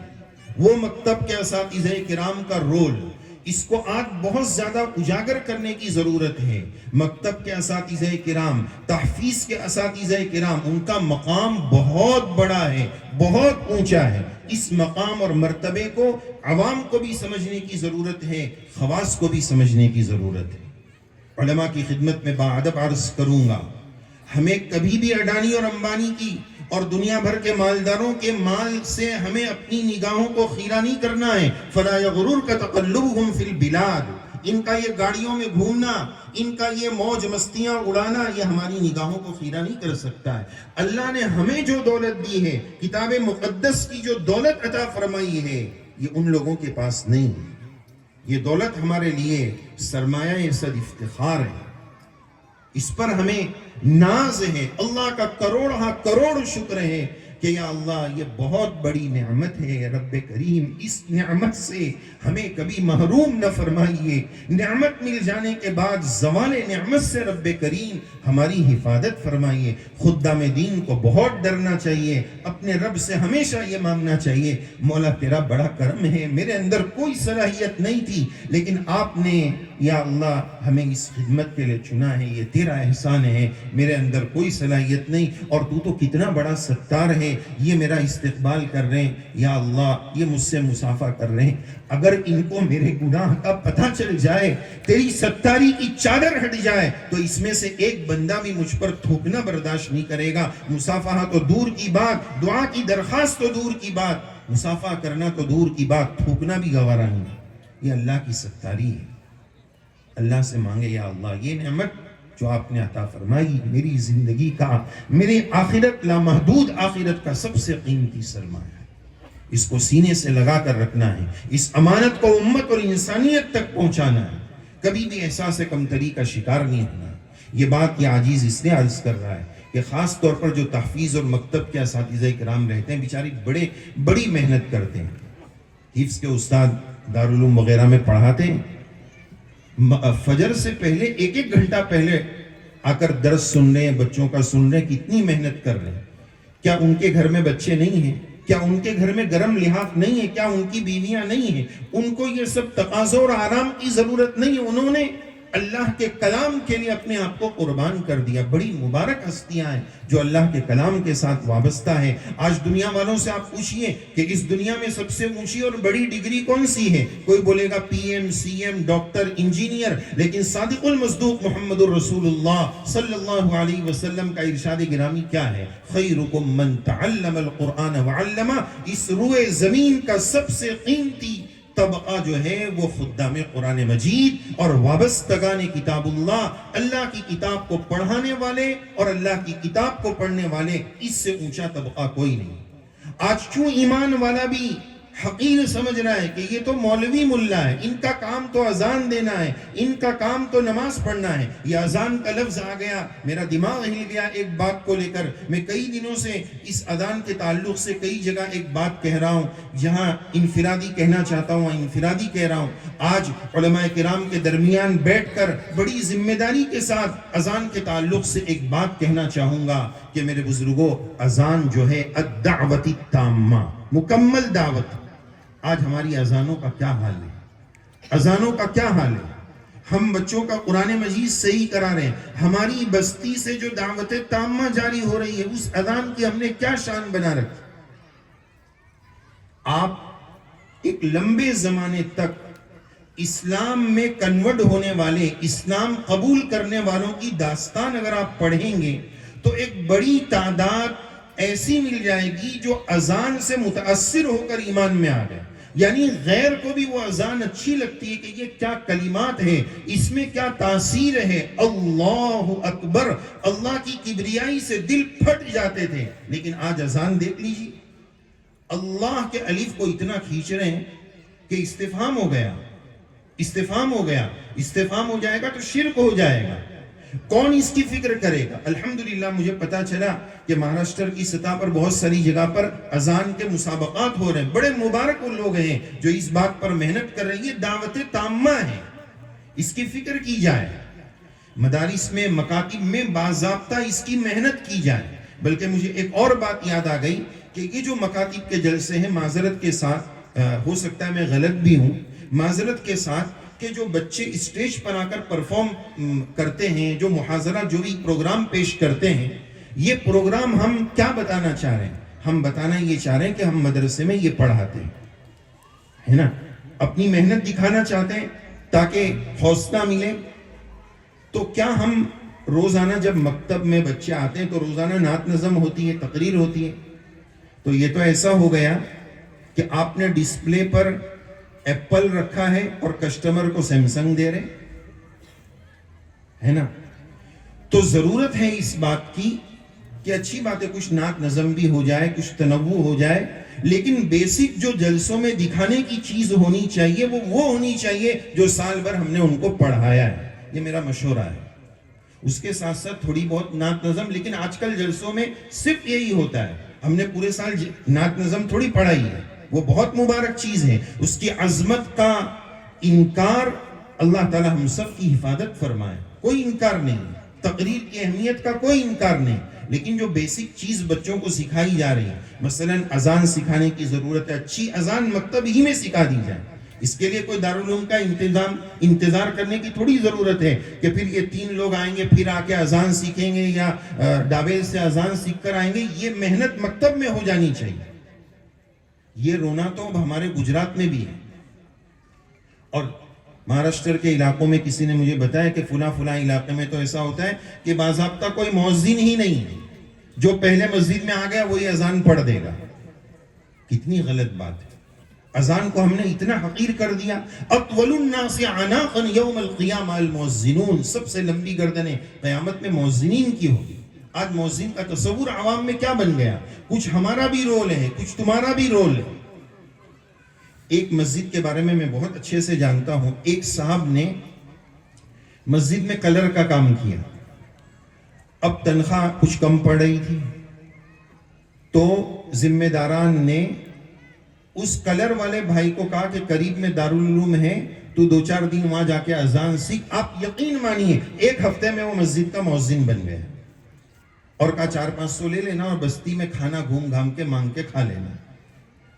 وہ مکتب کے اساتذہ کرام کا رول، اس کو آج بہت زیادہ اجاگر کرنے کی ضرورت ہے. مکتب کے اساتذہ کرام، تحفیظ کے اساتذہ کرام، ان کا مقام بہت بڑا ہے، بہت اونچا ہے. اس مقام اور مرتبے کو عوام کو بھی سمجھنے کی ضرورت ہے، خواص کو بھی سمجھنے کی ضرورت ہے. علماء کی خدمت میں باادب عرض کروں گا، ہمیں کبھی بھی اڈانی اور امبانی کی اور دنیا بھر کے مالداروں کے مال سے ہمیں اپنی نگاہوں کو خیرہ نہیں کرنا ہے. فَلَا يَغْرُرْكَ تَقَلُّبُهُمْ فِي الْبِلَادِ، ان کا یہ گاڑیوں میں گھومنا، ان کا یہ موج مستیاں اڑانا، یہ ہماری نگاہوں کو خیرہ نہیں کر سکتا ہے. اللہ نے ہمیں جو دولت دی ہے، کتاب مقدس کی جو دولت عطا فرمائی ہے، یہ ان لوگوں کے پاس نہیں. یہ دولت ہمارے لیے سرمایہ صد افتخار ہے، اس پر ہمیں ناز ہے. اللہ کا کروڑ کروڑ شکر ہے کہ یا اللہ یہ بہت بڑی نعمت ہے رب کریم، اس نعمت سے ہمیں کبھی محروم نہ فرمائیے، نعمت مل جانے کے بعد زوال نعمت سے رب کریم ہماری حفاظت فرمائیے۔ خدام دین کو بہت ڈرنا چاہیے، اپنے رب سے ہمیشہ یہ مانگنا چاہیے مولا تیرا بڑا کرم ہے، میرے اندر کوئی صلاحیت نہیں تھی لیکن آپ نے یا اللہ ہمیں اس خدمت کے لیے چنا ہے، یہ تیرا احسان ہے، میرے اندر کوئی صلاحیت نہیں اور تو کتنا بڑا ستار ہے، یہ میرا استقبال کر رہے ہیں یا اللہ، یہ مجھ سے مصافحہ کر رہے ہیں۔ اگر ان کو میرے گناہ کا پتہ چل جائے، تیری ستاری کی چادر ہٹ جائے تو اس میں سے ایک بندہ بھی مجھ پر تھوکنا برداشت نہیں کرے گا۔ مصافحہ تو دور کی بات، دعا کی درخواست تو دور کی بات، مصافحہ کرنا تو دور کی بات، تھوکنا بھی گوارا نہیں۔ یہ اللہ کی ستاری ہے۔ اللہ سے مانگے یا اللہ یہ نعمت جو آپ نے عطا فرمائی میری زندگی کا، میرے آخرت لامحدود آخرت کا سب سے قیمتی سرمایہ ہے، اس کو سینے سے لگا کر رکھنا ہے، اس امانت کو امت اور انسانیت تک پہنچانا ہے، کبھی بھی احساس کمتری کا شکار نہیں ہونا۔ یہ بات یہ عاجز اس لیے عرض کر رہا ہے کہ خاص طور پر جو تحفیظ اور مکتب کے اساتذہ کرام رہتے ہیں بیچاری بڑی محنت کرتے ہیں۔ حفظ کے استاد دارالعلوم وغیرہ میں پڑھاتے ہیں، فجر سے پہلے ایک گھنٹہ پہلے آ کر درس سن رہے ہیں، بچوں کا سن رہے ہیں، کتنی محنت کر رہے ہیں۔ کیا ان کے گھر میں بچے نہیں ہیں؟ کیا ان کے گھر میں گرم لحاف نہیں ہے؟ کیا ان کی بیویاں نہیں ہیں؟ ان کو یہ سب تقاضوں اور آرام کی ضرورت نہیں ہے؟ انہوں نے اللہ کے کلام کے لیے اپنے آپ کو قربان کر دیا۔ بڑی مبارک ہستیاں ہیں جو اللہ کے کلام کے ساتھ وابستہ ہے۔ آج دنیا والوں سے آپ پوچھئے کہ اس دنیا میں سب سے اونچی اور بڑی ڈگری کون سی ہے؟ کوئی بولے گا P M, C M, doctor, engineer, لیکن صادق المصدوق محمد الرسول اللہ صلی اللہ علیہ وسلم کا ارشاد گرامی کیا ہے؟ خیرکم من تعلم القرآن وعلمہ۔ اس روئے زمین کا سب سے قیمتی طبقہ جو ہے وہ خدام قرآن مجید اور وابستگان کتاب اللہ کی کتاب کو پڑھانے والے اور اللہ کی کتاب کو پڑھنے والے، اس سے اونچا طبقہ کوئی نہیں۔ آج کیوں ایمان والا بھی حقیر سمجھ رہا ہے کہ یہ تو مولوی ملا ہے، ان کا کام تو اذان دینا ہے، ان کا کام تو نماز پڑھنا ہے۔ یہ اذان کا لفظ آ گیا، میرا دماغ ہل گیا ایک بات کو لے کر۔ میں کئی دنوں سے اس اذان کے تعلق سے کئی جگہ ایک بات کہہ رہا ہوں، جہاں انفرادی کہنا چاہتا ہوں انفرادی کہہ رہا ہوں۔ آج علماء کرام کے درمیان بیٹھ کر بڑی ذمہ داری کے ساتھ اذان کے تعلق سے ایک بات کہنا چاہوں گا کہ میرے بزرگوں، اذان جو ہے الدعوت التامہ، مکمل دعوت۔ آج ہماری اذانوں کا کیا حال ہے؟ اذانوں کا کیا حال ہے؟ ہم بچوں کا قرآن مجید صحیح کرا رہے ہیں، ہماری بستی سے جو دعوت تامہ جاری ہو رہی ہے اس اذان کی ہم نے کیا شان بنا رکھی؟ آپ ایک لمبے زمانے تک اسلام میں کنورٹ ہونے والے، اسلام قبول کرنے والوں کی داستان اگر آپ پڑھیں گے تو ایک بڑی تعداد ایسی مل جائے گی جو اذان سے متاثر ہو کر ایمان میں آ گئے۔ یعنی غیر کو بھی وہ اذان اچھی لگتی ہے کہ یہ کیا کلمات ہیں، اس میں کیا تاثیر ہے، اللہ اکبر، اللہ کی کبریائی سے دل پھٹ جاتے تھے۔ لیکن آج اذان دیکھ لیجیے، اللہ کے الف کو اتنا کھینچ رہے ہیں کہ استفہام ہو گیا، استفہام ہو گیا، استفہام ہو جائے گا تو شرک ہو جائے گا۔ کون اس کی فکر کرے گا؟ الحمدللہ مجھے پتا چلا کہ مہاراشٹر کی سطح پر بہت ساری جگہ پر اذان کے مسابقات ہو رہے ہیں، بڑے مبارک وہ لوگ ہیں جو اس بات پر محنت کر رہے ہیں۔ یہ دعوت تامہ ہے، اس کی فکر کی جائے، مدارس میں، مکاتب میں باضابطہ اس کی محنت کی جائے۔ بلکہ مجھے ایک اور بات یاد آ گئی کہ یہ جو مکاتب کے جلسے ہیں، معذرت کے ساتھ ہو سکتا ہے میں غلط بھی ہوں، معذرت کے ساتھ، کہ جو بچے اسٹیج پر آ کر پرفارم کرتے ہیں، جو محاضرہ جو بھی پروگرام پیش کرتے ہیں، یہ پروگرام ہم کیا بتانا چاہ رہے ہیں؟ ہم بتانا یہ چاہ رہے ہیں کہ ہم مدرسے میں یہ پڑھاتے ہیں، ہے نا، اپنی محنت دکھانا چاہتے ہیں تاکہ حوصلہ ملے۔ تو کیا ہم روزانہ جب مکتب میں بچے آتے ہیں تو روزانہ نعت نظم ہوتی ہے، تقریر ہوتی ہے؟ تو یہ تو ایسا ہو گیا کہ آپ نے ڈسپلے پر ایپل رکھا ہے اور کسٹمر کو سیمسنگ دے رہے ہے نا۔ تو ضرورت ہے اس بات کی کہ اچھی بات ہے کچھ نعت نظم بھی ہو جائے، کچھ تنوع ہو جائے، لیکن بیسک جو جلسوں میں دکھانے کی چیز ہونی چاہیے وہ ہونی چاہیے جو سال بھر ہم نے ان کو پڑھایا ہے۔ یہ میرا مشورہ ہے۔ اس کے ساتھ ساتھ تھوڑی بہت نعت نظم، لیکن آج کل جلسوں میں صرف یہی ہوتا ہے، ہم نے پورے سال نعت نظم تھوڑی پڑھائی ہے، وہ بہت مبارک چیز ہے، اس کی عظمت کا انکار اللہ تعالی ہم سب کی حفاظت فرمائے، کوئی انکار نہیں، تقریر کی اہمیت کا کوئی انکار نہیں، لیکن جو بیسک چیز بچوں کو سکھائی جا رہی ہے، مثلا اذان سکھانے کی ضرورت ہے، اچھی اذان مکتب ہی میں سکھا دی جائے، اس کے لیے کوئی دارالعلوم کا انتظار کرنے کی تھوڑی ضرورت ہے کہ پھر یہ 3 لوگ آئیں گے پھر آ کے اذان سیکھیں گے یا ڈابیل سے اذان سیکھ کر آئیں گے، یہ محنت مکتب میں ہو جانی چاہیے۔ یہ رونا تو اب ہمارے گجرات میں بھی ہے، اور مہاراشٹر کے علاقوں میں کسی نے مجھے بتایا کہ فلاں علاقے میں تو ایسا ہوتا ہے کہ باضابطہ کوئی مؤذن ہی نہیں ہے، جو پہلے مسجد میں آ گیا وہی اذان پڑھ دے گا۔ کتنی غلط بات ہے، اذان کو ہم نے اتنا حقیر کر دیا۔ اطول الناس عناقا یوم القیامہ المؤذنون، سب سے لمبی گردنیں قیامت میں مؤذنین کی ہوگی۔ آج مؤذن کا تصور عوام میں کیا بن گیا؟ کچھ ہمارا بھی رول ہے، کچھ تمہارا بھی رول ہے۔ ایک مسجد کے بارے میں بہت اچھے سے جانتا ہوں، ایک صاحب نے مسجد میں کلر کا کام کیا، اب تنخواہ کچھ کم پڑ رہی تھی، تو ذمہ داران نے اس کلر والے بھائی کو کہا کہ قریب میں دارالعلوم ہے، تو 2-4 دن وہاں جا کے اذان سیکھ۔ آپ یقین مانیے 1 ہفتے میں وہ مسجد کا مؤذن بن گیا، اور کہا 400-500 لے لینا اور بستی میں کھانا گھوم گھام کے مانگ کے کھا لینا۔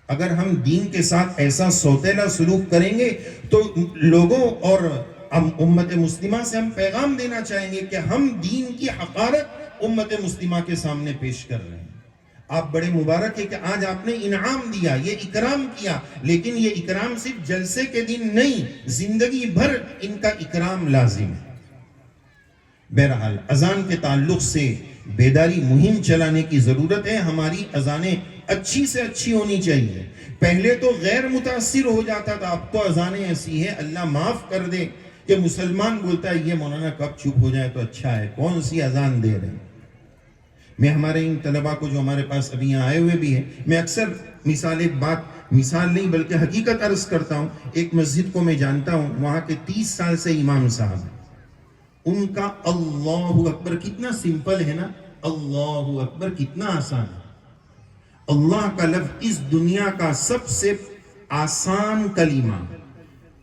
اگر ہم دین کے ساتھ ایسا سوتیلا سلوک کریں گے تو لوگوں اور امت مسلمہ سے ہم پیغام دینا چاہیں گے کہ ہم دین کی حقارت امت مسلمہ کے سامنے پیش کر رہے ہیں۔ آپ بڑے مبارک ہے کہ آج آپ نے انعام دیا، یہ اکرام کیا، لیکن یہ اکرام صرف جلسے کے دن نہیں، زندگی بھر ان کا اکرام لازم ہے۔ بہرحال اذان کے تعلق سے بیداری مہم چلانے کی ضرورت ہے۔ ہماری اذانیں اچھی سے اچھی ہونی چاہیے۔ پہلے تو غیر متاثر ہو جاتا تھا، اب تو اذانیں ایسی ہیں، اللہ معاف کر دے، کہ مسلمان بولتا ہے یہ مولانا کب چپ ہو جائے تو اچھا ہے، کون سی اذان دے رہے ہیں۔ میں ہمارے ان طلباء کو جو ہمارے پاس ابھی یہاں آئے ہوئے بھی ہیں، میں اکثر مثال نہیں بلکہ حقیقت عرض کرتا ہوں۔ ایک مسجد کو میں جانتا ہوں، وہاں کے 30 سال سے امام صاحب ہیں، ان کا اللہ اکبر کتنا سمپل ہے نا، اللہ اکبر کتنا آسان ہے۔ اللہ کا لفظ اس دنیا کا سب سے آسان کلمہ،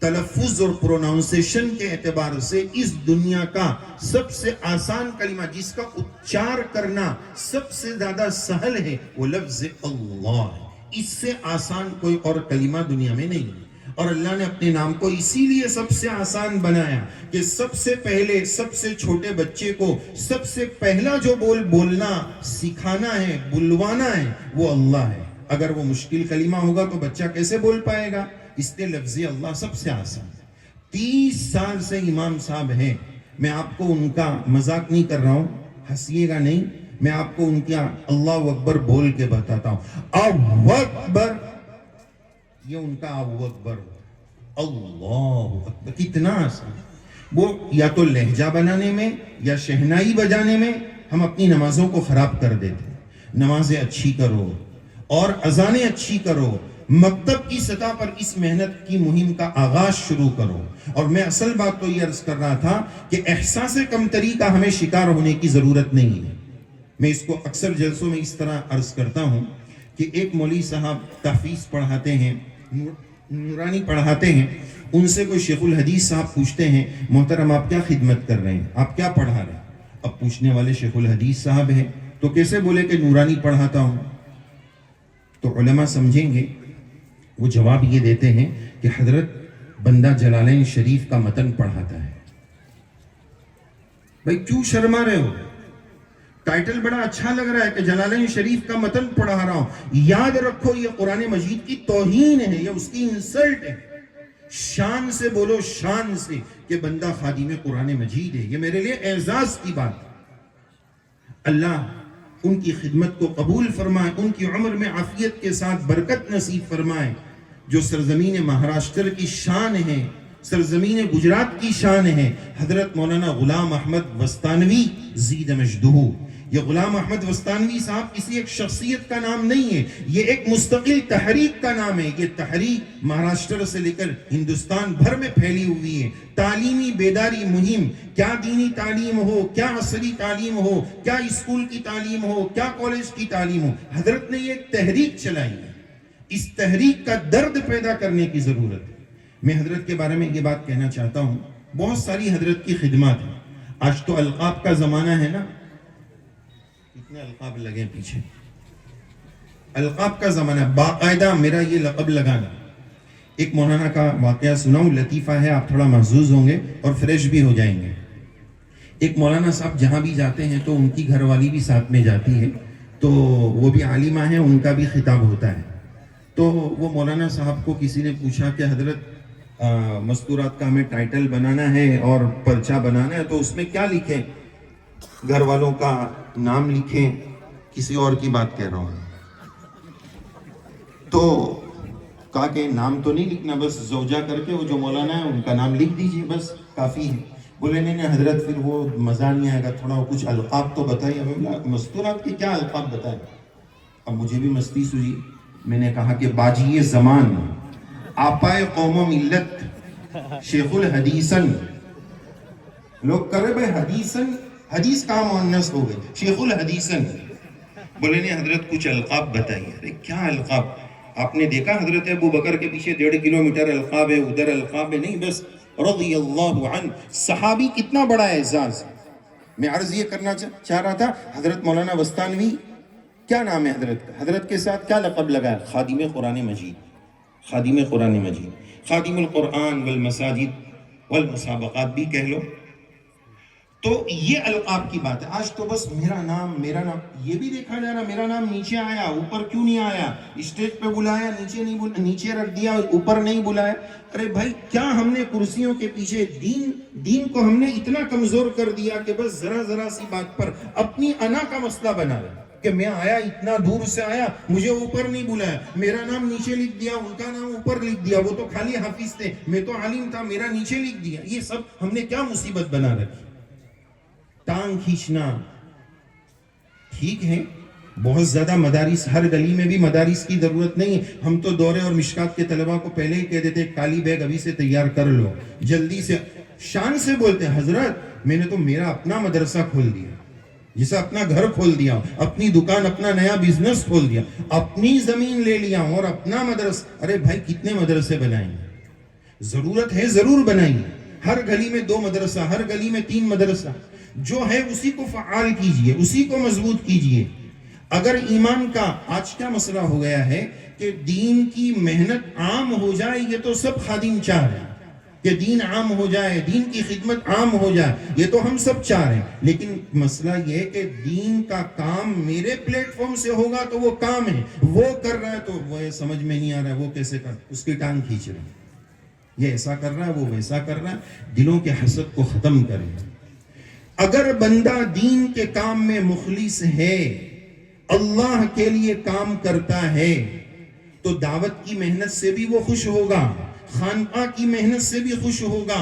تلفظ اور پروناؤنسیشن کے اعتبار سے اس دنیا کا سب سے آسان کلمہ، جس کا اچار کرنا سب سے زیادہ سہل ہے، وہ لفظ اللہ ہے۔ اس سے آسان کوئی اور کلمہ دنیا میں نہیں ہے، اور اللہ نے اپنے نام کو اسی لیے سب سے آسان بنایا کہ سب سے پہلے سب سے چھوٹے بچے کو سب سے پہلا جو بولنا سکھانا ہے، بلوانا ہے، وہ اللہ ہے۔ اگر وہ مشکل کلمہ ہوگا تو بچہ کیسے بول پائے گا؟ اس لیے لفظ اللہ سب سے آسان ہے۔ 30 سال سے امام صاحب ہیں، میں آپ کو ان کا مذاق نہیں کر رہا ہوں، ہنسیے گا نہیں، میں آپ کو ان کا اللہ اکبر بول کے بتاتا ہوں۔ اللہ اکبر، یہ ان کا اللہ اکبر، اللہ اکبر، کتنا آسان۔ وہ یا تو لہجہ بنانے میں یا شہنائی بجانے میں ہم اپنی نمازوں کو خراب کر دیتے۔ نمازیں اچھی کرو اور اذانیں اچھی کرو، مکتب کی سطح پر اس محنت کی مہم کا آغاز شروع کرو۔ اور میں اصل بات تو یہ عرض کر رہا تھا کہ احساس کمتری کا ہمیں شکار ہونے کی ضرورت نہیں ہے۔ میں اس کو اکثر جلسوں میں اس طرح عرض کرتا ہوں کہ ایک مولوی صاحب تحفیظ پڑھاتے ہیں، نورانی پڑھاتے ہیں، ان سے کوئی شیخ الحدیث صاحب پوچھتے ہیں محترم آپ کیا خدمت کر رہے ہیں، آپ کیا پڑھا رہے ہیں؟ اب پوچھنے والے شیخ الحدیث صاحب ہیں تو کیسے بولے کہ نورانی پڑھاتا ہوں؟ تو علماء سمجھیں گے، وہ جواب یہ دیتے ہیں کہ حضرت بندہ جلالین شریف کا متن پڑھاتا ہے۔ بھائی کیوں شرما رہے ہو؟ ٹائٹل بڑا اچھا لگ رہا ہے کہ جلالین شریف کا متن پڑھا رہا ہوں، یاد رکھو یہ قرآن مجید کی توہین ہے، یہ اس کی انسلٹ ہے۔ شان سے بولو، شان سے، کہ بندہ خادم قرآن مجید ہے، یہ میرے لیے اعزاز کی بات ہے۔ اللہ ان کی خدمت کو قبول فرمائے، ان کی عمر میں عافیت کے ساتھ برکت نصیب فرمائے۔ جو سرزمین مہاراشٹر کی شان ہے، سرزمین گجرات کی شان ہے، حضرت مولانا غلام احمد وستانوی زید مجدہ، یہ غلام احمد وستانوی صاحب کسی ایک شخصیت کا نام نہیں ہے، یہ ایک مستقل تحریک کا نام ہے. یہ تحریک مہاراشٹر سے لے کر ہندوستان بھر میں پھیلی ہوئی ہے. تعلیمی بیداری مہم، کیا دینی تعلیم ہو، کیا عصری تعلیم ہو، کیا اسکول کی تعلیم ہو، کیا کالج کی تعلیم ہو، حضرت نے یہ ایک تحریک چلائی ہے. اس تحریک کا درد پیدا کرنے کی ضرورت ہے. میں حضرت کے بارے میں یہ بات کہنا چاہتا ہوں، بہت ساری حضرت کی خدمات ہیں. آج تو القاب کا زمانہ ہے نا، کتنے القاب لگے پیچھے، القاب کا زمانہ. باقاعدہ میرا یہ لقب لگانا. ایک مولانا کا واقعہ سناؤں، لطیفہ ہے، آپ تھوڑا محظوظ ہوں گے اور فریش بھی ہو جائیں گے. ایک مولانا صاحب جہاں بھی جاتے ہیں تو ان کی گھر والی بھی ساتھ میں جاتی ہے، تو وہ بھی عالمہ ہیں، ان کا بھی خطاب ہوتا ہے. تو وہ مولانا صاحب کو کسی نے پوچھا کہ حضرت مستورات کا ہمیں ٹائٹل بنانا ہے اور پرچہ بنانا ہے، تو اس میں کیا لکھیں؟ گھر والوں کا نام لکھیں، کسی اور کی بات کہہ رہا ہوں. تو کہا کہ نام تو نہیں لکھنا، بس زوجہ کر کے وہ جو مولانا ہے ان کا نام لکھ دیجئے، بس کافی ہے. بولے نہیں حضرت پھر وہ مزہ نہیں آئے گا، تھوڑا کچھ القاب تو بتائیے. مستورات کے کیا القاب بتائیں؟ اب مجھے بھی مستی سوئی. میں نے کہا کہ باجی زمان، آپائے قوم و ملت، شیخ الحدیثن. لوگ کرے بھائی حدیثن، حدیث کا مؤنث ہو گئے، شیخ الحدیثن. بولے نہیں حضرت کچھ القاب بتائیے. ارے کیا القاب؟ آپ نے دیکھا حضرت ابو بکر کے پیچھے 1.5 کلومیٹر القاب ہے، ادھر القاب ہے. نہیں، بس رضی اللہ عنہ. صحابی کتنا بڑا اعزاز. میں عرض یہ کرنا چاہ رہا تھا، حضرت مولانا وستانوی کیا نام ہے حضرت کا؟ حضرت کے ساتھ کیا لقب لگا ہے؟ خادم قرآن مجید. خادم قرآن مجید، خادم القرآن والمساجد والمسابقات بھی کہہ لو. تو یہ القاب کی بات ہے. آج تو بس میرا نام، یہ بھی دیکھا جا رہا، میرا نام نیچے آیا، اوپر کیوں نہیں آیا؟ اسٹیج پہ بلایا، نیچے رکھ دیا، اوپر نہیں بلایا. ارے بھائی کیا ہم نے کرسیوں کے پیچھے دین کو ہم نے اتنا کمزور کر دیا کہ بس ذرا سی بات پر اپنی انا کا مسئلہ بنا رہے کہ میں آیا، اتنا دور سے آیا، مجھے اوپر نہیں بلایا، میرا نام نیچے لکھ دیا، ان کا نام اوپر لکھ دیا. وہ تو خالی حافظ تھے، میں تو عالم تھا، میرا نیچے لکھ دیا. یہ سب ہم نے کیا مصیبت بنا رکھی؟ ٹانگ کھینچنا. ٹھیک ہے، بہت زیادہ مدارس، ہر گلی میں بھی مدارس کی ضرورت نہیں ہے. ہم تو دورے اور مشکات کے طلبہ کو پہلے ہی کہہ دیتے کالی بیگ ابھی سے تیار کر لو، جلدی سے. شان سے بولتے ہیں حضرت میں نے تو میرا اپنا مدرسہ کھول دیا، جسے اپنا گھر کھول دیا، اپنی دکان، اپنا نیا بزنس کھول دیا، اپنی زمین لے لیا اور اپنا مدرسہ. ارے بھائی کتنے مدرسے بنائیں گے؟ ضرورت ہے ضرور بنائیں گے. ہر گلی میں 2 مدرسہ، ہر گلی میں 3 مدرسہ. جو ہے اسی کو فعال کیجئے، اسی کو مضبوط کیجئے. اگر ایمان کا آج کیا مسئلہ ہو گیا ہے کہ دین کی محنت عام ہو جائے، یہ تو سب خادم چاہ رہے ہیں کہ دین عام ہو جائے، دین کی خدمت عام ہو جائے، یہ تو ہم سب چاہ رہے ہیں. لیکن مسئلہ یہ ہے کہ دین کا کام میرے پلیٹ فارم سے ہوگا تو وہ کام ہے، وہ کر رہا ہے تو وہ سمجھ میں نہیں آ رہا ہے وہ کیسے کر، اس کی ٹانگ کھینچ رہا ہے. یہ ایسا کر رہا ہے، وہ ویسا کر رہا ہے. دلوں کے حسد کو ختم کریں. اگر بندہ دین کے کام میں مخلص ہے، اللہ کے لیے کام کرتا ہے، تو دعوت کی محنت سے بھی وہ خوش ہوگا، خانقاہ کی محنت سے بھی خوش ہوگا.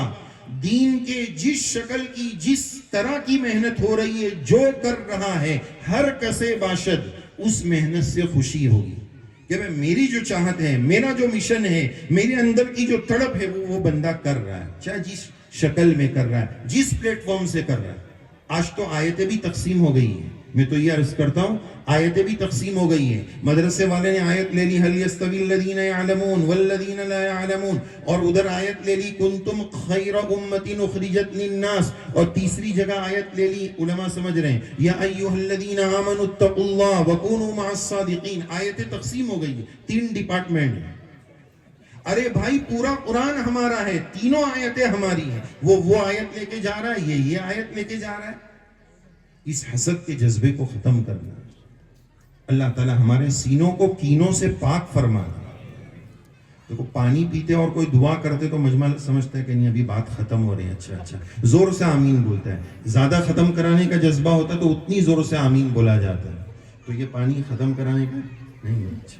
دین کے جس شکل کی، جس طرح کی محنت ہو رہی ہے، جو کر رہا ہے، ہر کسے باشد اس محنت سے خوشی ہوگی کہ میری جو چاہت ہے، میرا جو مشن ہے، میرے اندر کی جو تڑپ ہے، وہ بندہ کر رہا ہے، چاہے جس شکل میں کر رہا ہے، جس پلیٹ فارم سے کر رہا ہے. آج تو آیتیں بھی تقسیم ہو گئی ہیں. میں تو یہ عرض کرتا ہوں آیتیں بھی تقسیم ہو گئی ہیں. مدرسے والے نے آیت لے لی هل يستوي الذين يعلمون والذين لا يعلمون، اور ادھر آیت لے لی کنتم خیر امة اخرجت للناس، اور تیسری جگہ آیت لے لی، علماء سمجھ رہے ہیں یا ایھا الذین آمنوا اتقوا اللہ وکونوا مع الصادقین. آیتیں تقسیم ہو گئی ہیں، 3 ڈپارٹمنٹ ہیں. ارے بھائی پورا قرآن ہمارا ہے، تینوں آیتیں ہماری ہیں. وہ آیت لے کے جا رہا ہے، یہ آیت لے کے جا رہا ہے. اس حسد کے جذبے کو ختم کرنا. اللہ تعالی ہمارے سینوں کو کینوں سے پاک فرمانا. دیکھو پانی پیتے اور کوئی دعا کرتے تو مجمع سمجھتا ہے کہ نہیں ابھی بات ختم ہو رہی ہے، اچھا زور سے آمین بولتا ہے. زیادہ ختم کرانے کا جذبہ ہوتا ہے تو اتنی زور سے آمین بولا جاتا ہے. تو یہ پانی ختم کرانے کا نہیں ہے. اچھا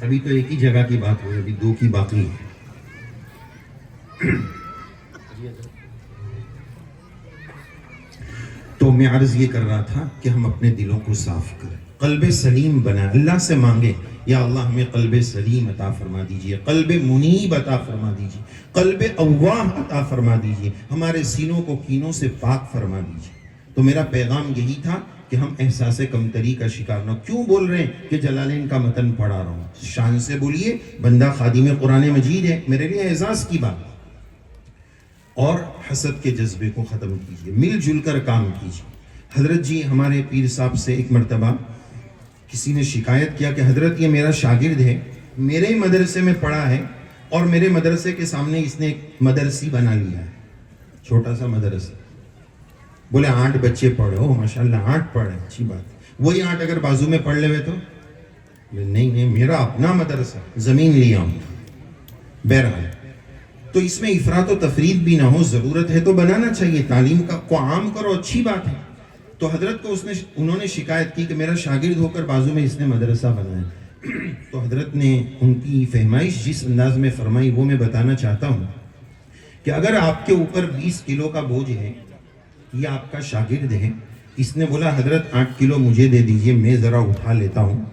ابھی تو ایک ہی جگہ کی بات ہوئی، ابھی 2 کی باقی ہے. میں عرض یہ کر رہا تھا کہ ہم اپنے دلوں کو صاف کریں، قلب سلیم بنائیں، اللہ سے مانگیں یا اللہ ہمیں قلب سلیم عطا فرما دیجئے، قلب منیب عطا فرما دیجئے، قلب اواہ عطا فرما دیجئے، ہمارے سینوں کو کینوں سے پاک فرما دیجئے۔ تو میرا پیغام یہی تھا کہ ہم احساس کمتری کا شکار نہ۔ کیوں بول رہے ہیں کہ جلالین کا متن پڑھا رہا ہوں؟ شان سے بولیے، بندہ خادم قرآن مجید ہے، میرے لیے اعزاز کی بات۔ اور حسد کے جذبے کو ختم کیجئے، مل جل کر کام کیجئے۔ حضرت جی ہمارے پیر صاحب سے ایک مرتبہ کسی نے شکایت کیا کہ حضرت یہ میرا شاگرد ہے، میرے ہی مدرسے میں پڑھا ہے اور میرے مدرسے کے سامنے اس نے ایک مدرسی بنا لیا ہے، چھوٹا سا مدرسہ۔ بولے 8 بچے پڑھے ہو، ماشاءاللہ 8 پڑھے، اچھی بات۔ وہی 8 اگر بازو میں پڑھ لے ہوئے تو نہیں میرا اپنا مدرسہ، زمین لیا ہوں۔ بہرحال تو اس میں افراط و تفرید بھی نہ ہو، ضرورت ہے تو بنانا چاہیے، تعلیم کو عام کرو، اچھی بات ہے۔ تو حضرت کو انہوں نے شکایت کی کہ میرا شاگرد ہو کر بازو میں اس نے مدرسہ بنایا۔ تو حضرت نے ان کی فہمائش جس انداز میں فرمائی وہ میں بتانا چاہتا ہوں کہ اگر آپ کے اوپر 20 کلو کا بوجھ ہے، یہ آپ کا شاگرد ہے، اس نے بولا حضرت 8 کلو مجھے دے دیجئے، میں ذرا اٹھا لیتا ہوں،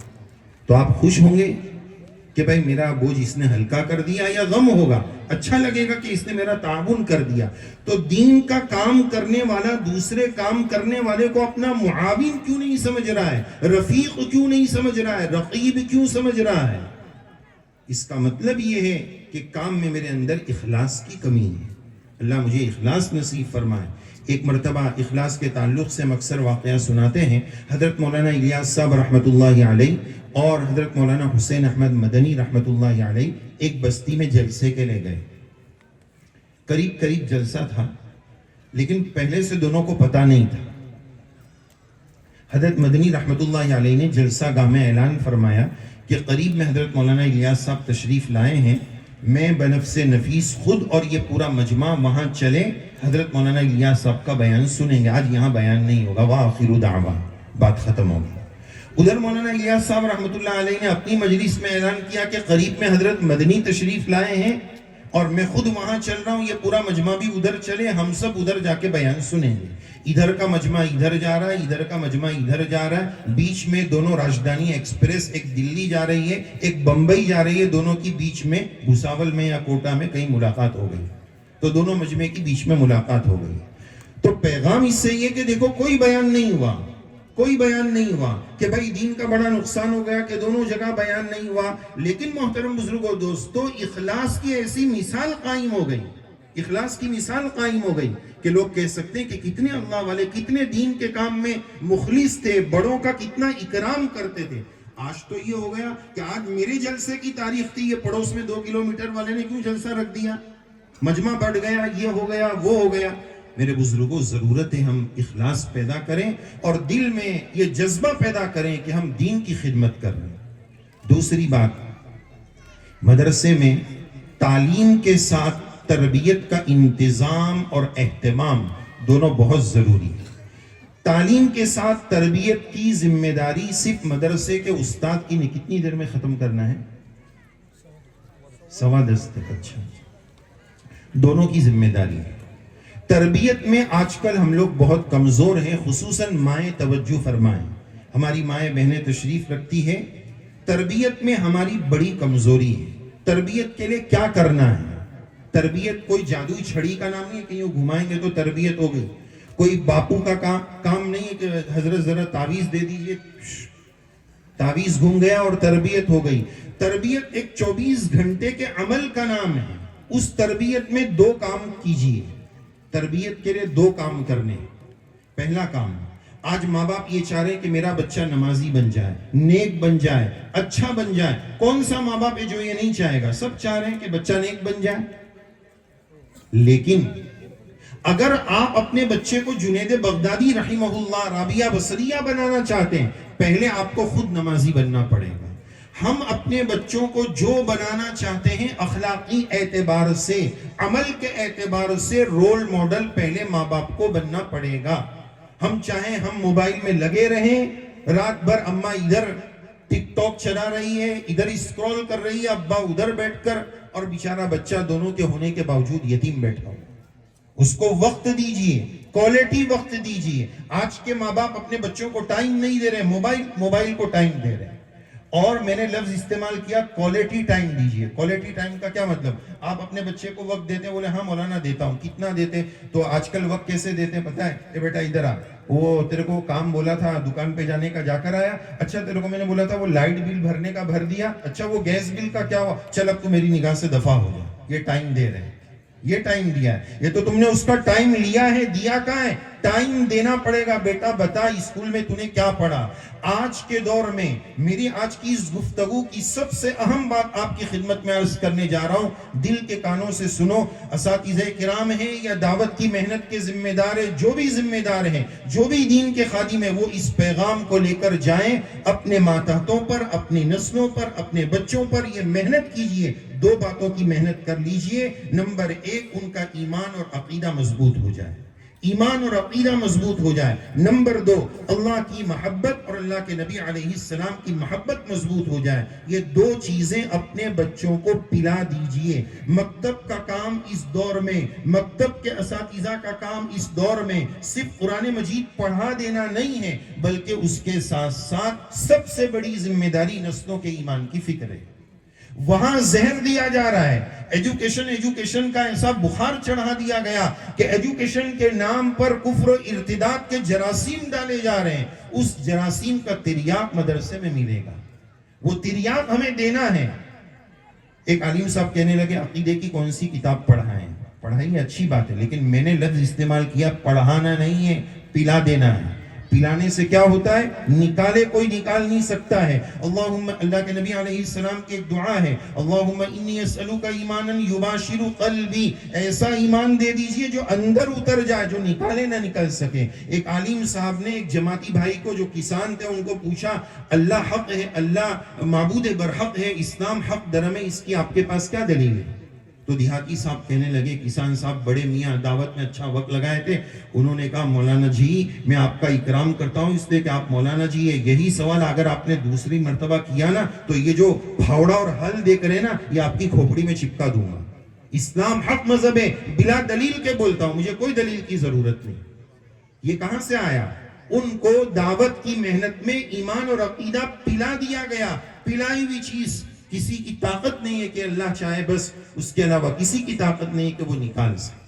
تو آپ خوش ہوں گے کہ بھائی میرا بوجھ اس نے ہلکا کر دیا، یا غم ہوگا؟ اچھا لگے گا کہ اس نے میرا تعاون کر دیا۔ تو دین کا کام کرنے والا دوسرے کام کرنے والے کو اپنا معاون کیوں نہیں سمجھ رہا ہے، رفیق کیوں نہیں سمجھ رہا ہے، رقیب کیوں سمجھ رہا ہے؟ اس کا مطلب یہ ہے کہ کام میں میرے اندر اخلاص کی کمی ہے۔ اللہ مجھے اخلاص نصیب فرمائے۔ ایک مرتبہ اخلاص کے تعلق سے اکثر واقعہ سناتے ہیں۔ حضرت مولانا الیاس صاحب رحمۃ اللہ علیہ اور حضرت مولانا حسین احمد مدنی رحمۃ اللہ علیہ ایک بستی میں جلسے کے لے گئے۔ قریب جلسہ تھا، لیکن پہلے سے دونوں کو پتہ نہیں تھا۔ حضرت مدنی رحمۃ اللہ علیہ نے جلسہ گاہ میں اعلان فرمایا کہ قریب میں حضرت مولانا الیاس صاحب تشریف لائے ہیں، میں بنفس نفیس خود اور یہ پورا مجمع وہاں چلے، حضرت مولانا الیاس صاحب کا بیان سنیں گے، آج یہاں بیان نہیں ہوگا، وآخر دعوانا، بات ختم ہوگی۔ ادھر مولانا الیاس صاحب رحمۃ اللہ علیہ نے اپنی مجلس میں اعلان کیا کہ قریب میں حضرت مدنی تشریف لائے ہیں اور میں خود وہاں چل رہا ہوں، یہ پورا مجمع بھی ادھر چلے، ہم سب ادھر جا کے بیان سنیں گے۔ ادھر کا مجمع ادھر جا رہا ہے، ادھر کا مجمع ادھر جا رہا ہے، بیچ میں دونوں راجدھانی ایکسپریس، ایک دلی جا رہی ہے ایک بمبئی جا رہی ہے، دونوں کی بیچ میں بھساول میں یا کوٹا میں کہیں ملاقات ہو گئی، تو دونوں مجمع کی بیچ میں ملاقات ہو گئی۔ تو پیغام اس سے یہ کہ دیکھو کوئی بیان نہیں ہوا، کوئی بیان نہیں ہوا کہ بھائی دین کا بڑا نقصان ہو گیا کہ دونوں جگہ بیان نہیں ہوا، لیکن محترم بزرگوں دوستو، اخلاص کی ایسی مثال قائم ہو گئی، اخلاص کی مثال قائم ہو گئی کہ لوگ کہہ سکتے ہیں کہ کتنے اللہ والے، کتنے دین کے کام میں مخلص تھے، بڑوں کا کتنا اکرام کرتے تھے۔ آج تو یہ ہو گیا کہ آج میرے جلسے کی تاریخ تھی، یہ پڑوس میں 2 کلومیٹر والے نے کیوں جلسہ رکھ دیا، مجمع بڑھ گیا، یہ ہو گیا وہ ہو گیا۔ میرے بزرگوں، ضرورت ہے ہم اخلاص پیدا کریں اور دل میں یہ جذبہ پیدا کریں کہ ہم دین کی خدمت کر رہے ہیں۔ دوسری بات، مدرسے میں تعلیم کے ساتھ تربیت کا انتظام اور اہتمام دونوں بہت ضروری ہے۔ تعلیم کے ساتھ تربیت کی ذمہ داری صرف مدرسے کے استاد کی نہیں۔ کتنی دیر میں ختم کرنا ہے؟ 10:15 تک۔ اچھا، دونوں کی ذمہ داری ہے۔ تربیت میں آج کل ہم لوگ بہت کمزور ہیں، خصوصاً مائیں توجہ فرمائیں، ہماری مائیں بہنیں تشریف رکھتی ہے، تربیت میں ہماری بڑی کمزوری ہے۔ تربیت کے لیے کیا کرنا ہے؟ تربیت کوئی جادوئی چھڑی کا نام نہیں ہے کہ یوں گھمائیں گے تو تربیت ہو گئی، کوئی باپو کا کام نہیں ہے کہ حضرت ذرا تعویذ دے دیجئے، تعویذ گھوم گیا اور تربیت ہو گئی۔ تربیت ایک 24 گھنٹے کے عمل کا نام ہے۔ اس تربیت میں 2 کام کیجئے۔ تربیت کے لیے 2 کام کرنے۔ پہلا کام، آج ماں باپ یہ چاہ رہے ہیں کہ میرا بچہ نمازی بن جائے، نیک بن جائے، اچھا بن جائے۔ کون سا ماں باپ ہے جو یہ نہیں چاہے گا؟ سب چاہ رہے ہیں کہ بچہ نیک بن جائے۔ لیکن اگر آپ اپنے بچے کو جنید بغدادی رحمہ اللہ، رابعہ بصریہ بنانا چاہتے ہیں، پہلے آپ کو خود نمازی بننا پڑے گا۔ ہم اپنے بچوں کو جو بنانا چاہتے ہیں اخلاقی اعتبار سے، عمل کے اعتبار سے، رول ماڈل پہلے ماں باپ کو بننا پڑے گا۔ ہم چاہیں ہم موبائل میں لگے رہیں، رات بھر اماں ادھر ٹک ٹاک چلا رہی ہے، ادھر اسکرول کر رہی ہے، ابا ادھر بیٹھ کر، اور بیچارہ بچہ دونوں کے ہونے کے باوجود یتیم بیٹھا ہو، اس کو وقت دیجئے، کوالٹی وقت دیجئے. آج کے ماں باپ اپنے بچوں کو ٹائم نہیں دے رہے، موبائل کو ٹائم دے رہے ہیں. اور میں نے لفظ استعمال کیا کوالٹی ٹائم دیجئے. کوالٹی ٹائم کا کیا مطلب؟ آپ اپنے بچے کو وقت دیتے ہیں، بولے ہاں مولانا دیتا ہوں. کتنا دیتے؟ تو آج کل وقت کیسے دیتے ہیں پتہ ہے؟ اے بیٹا ادھر آ، وہ تیرے کو کام بولا تھا دکان پہ جانے کا، جا کر آیا. اچھا تیرے کو میں نے بولا تھا وہ لائٹ بل بھرنے کا بھر دیا. اچھا وہ گیس بل کا کیا ہوا؟ چل اب تو میری نگاہ سے دفع ہو جا. یہ ٹائم دے رہے ہیں، یہ ٹائم دیا ہے. یہ تو تم نے اس کا ٹائم لیا ہے. دیا کہاں ہے؟ ٹائم دینا پڑے گا. بیٹا بتا اسکول میں تو نے کیا پڑھا. آج کے دور میں میری آج کی اس گفتگو کی سب سے اہم بات آپ کی خدمت میں عرض کرنے جا رہا ہوں. دل کے کانوں سے سنو. اساتذہ کرام ہیں یا دعوت کی محنت کے ذمہ دار ہیں، جو بھی ذمہ دار ہیں، جو بھی دین کے خادم ہیں، وہ اس پیغام کو لے کر جائیں اپنے ماتحتوں پر، اپنی نسلوں پر، اپنے بچوں پر. یہ محنت کیجئے. دو باتوں کی محنت کر لیجئے. نمبر ایک، ان کا ایمان اور عقیدہ مضبوط ہو جائے. ایمان اور عقیدہ مضبوط ہو جائے. نمبر دو، اللہ کی محبت اور اللہ کے نبی علیہ السلام کی محبت مضبوط ہو جائے. یہ دو چیزیں اپنے بچوں کو پلا دیجئے. مکتب کا کام اس دور میں، مکتب کے اساتذہ کا کام اس دور میں صرف قرآن مجید پڑھا دینا نہیں ہے، بلکہ اس کے ساتھ ساتھ سب سے بڑی ذمہ داری نسلوں کے ایمان کی فکر ہے. وہاں زہر دیا جا رہا ہے. ایجوکیشن کا ایسا بخار چڑھا دیا گیا کہ ایجوکیشن کے نام پر کفر و ارتداد کے جراثیم ڈالے جا رہے ہیں. اس جراثیم کا تریاق مدرسے میں ملے گا. وہ تریاق ہمیں دینا ہے. ایک عالم صاحب کہنے لگے عقیدے کی کون سی کتاب پڑھائیں. پڑھائی اچھی بات ہے، لیکن میں نے لفظ استعمال کیا پڑھانا نہیں ہے، پلا دینا ہے. پلانے سے کیا ہوتا ہے؟ نکالے کوئی نکال نہیں سکتا ہے. اللہ کے نبی علیہ السلام کی ایک دعا ہے، اللہم انی اسألوک ایمانا یباشر قلبی. ایسا ایمان دے دیجئے جو اندر اتر جائے، جو نکالے نہ نکل سکے. ایک عالم صاحب نے ایک جماعتی بھائی کو جو کسان تھے ان کو پوچھا، اللہ حق ہے، اللہ معبود برحق ہے، اسلام حق درم ہے، اس کی آپ کے پاس کیا دلیل ہے؟ تو دیہاتی صاحب کہنے لگے، کسان صاحب بڑے میاں دعوت میں اچھا وقت لگائے تھے. انہوں نے کہا مولانا جی میں آپ کا اکرام کرتا ہوں اس لیے کہ آپ مولانا جی یہی سوال اگر آپ نے دوسری مرتبہ کیا نا تو یہ جو پھاوڑا اور حل دے کرے نا یہ آپ کی کھوپڑی میں چپکا دوں گا. اسلام حق مذہب ہے، بلا دلیل کے بولتا ہوں، مجھے کوئی دلیل کی ضرورت نہیں. یہ کہاں سے آیا؟ ان کو دعوت کی محنت میں ایمان اور عقیدہ پلا دیا گیا. پلائی ہوئی چیز کسی کی طاقت نہیں ہے کہ اللہ چاہے بس، اس کے علاوہ کسی کی طاقت نہیں ہے کہ وہ نکال سکے.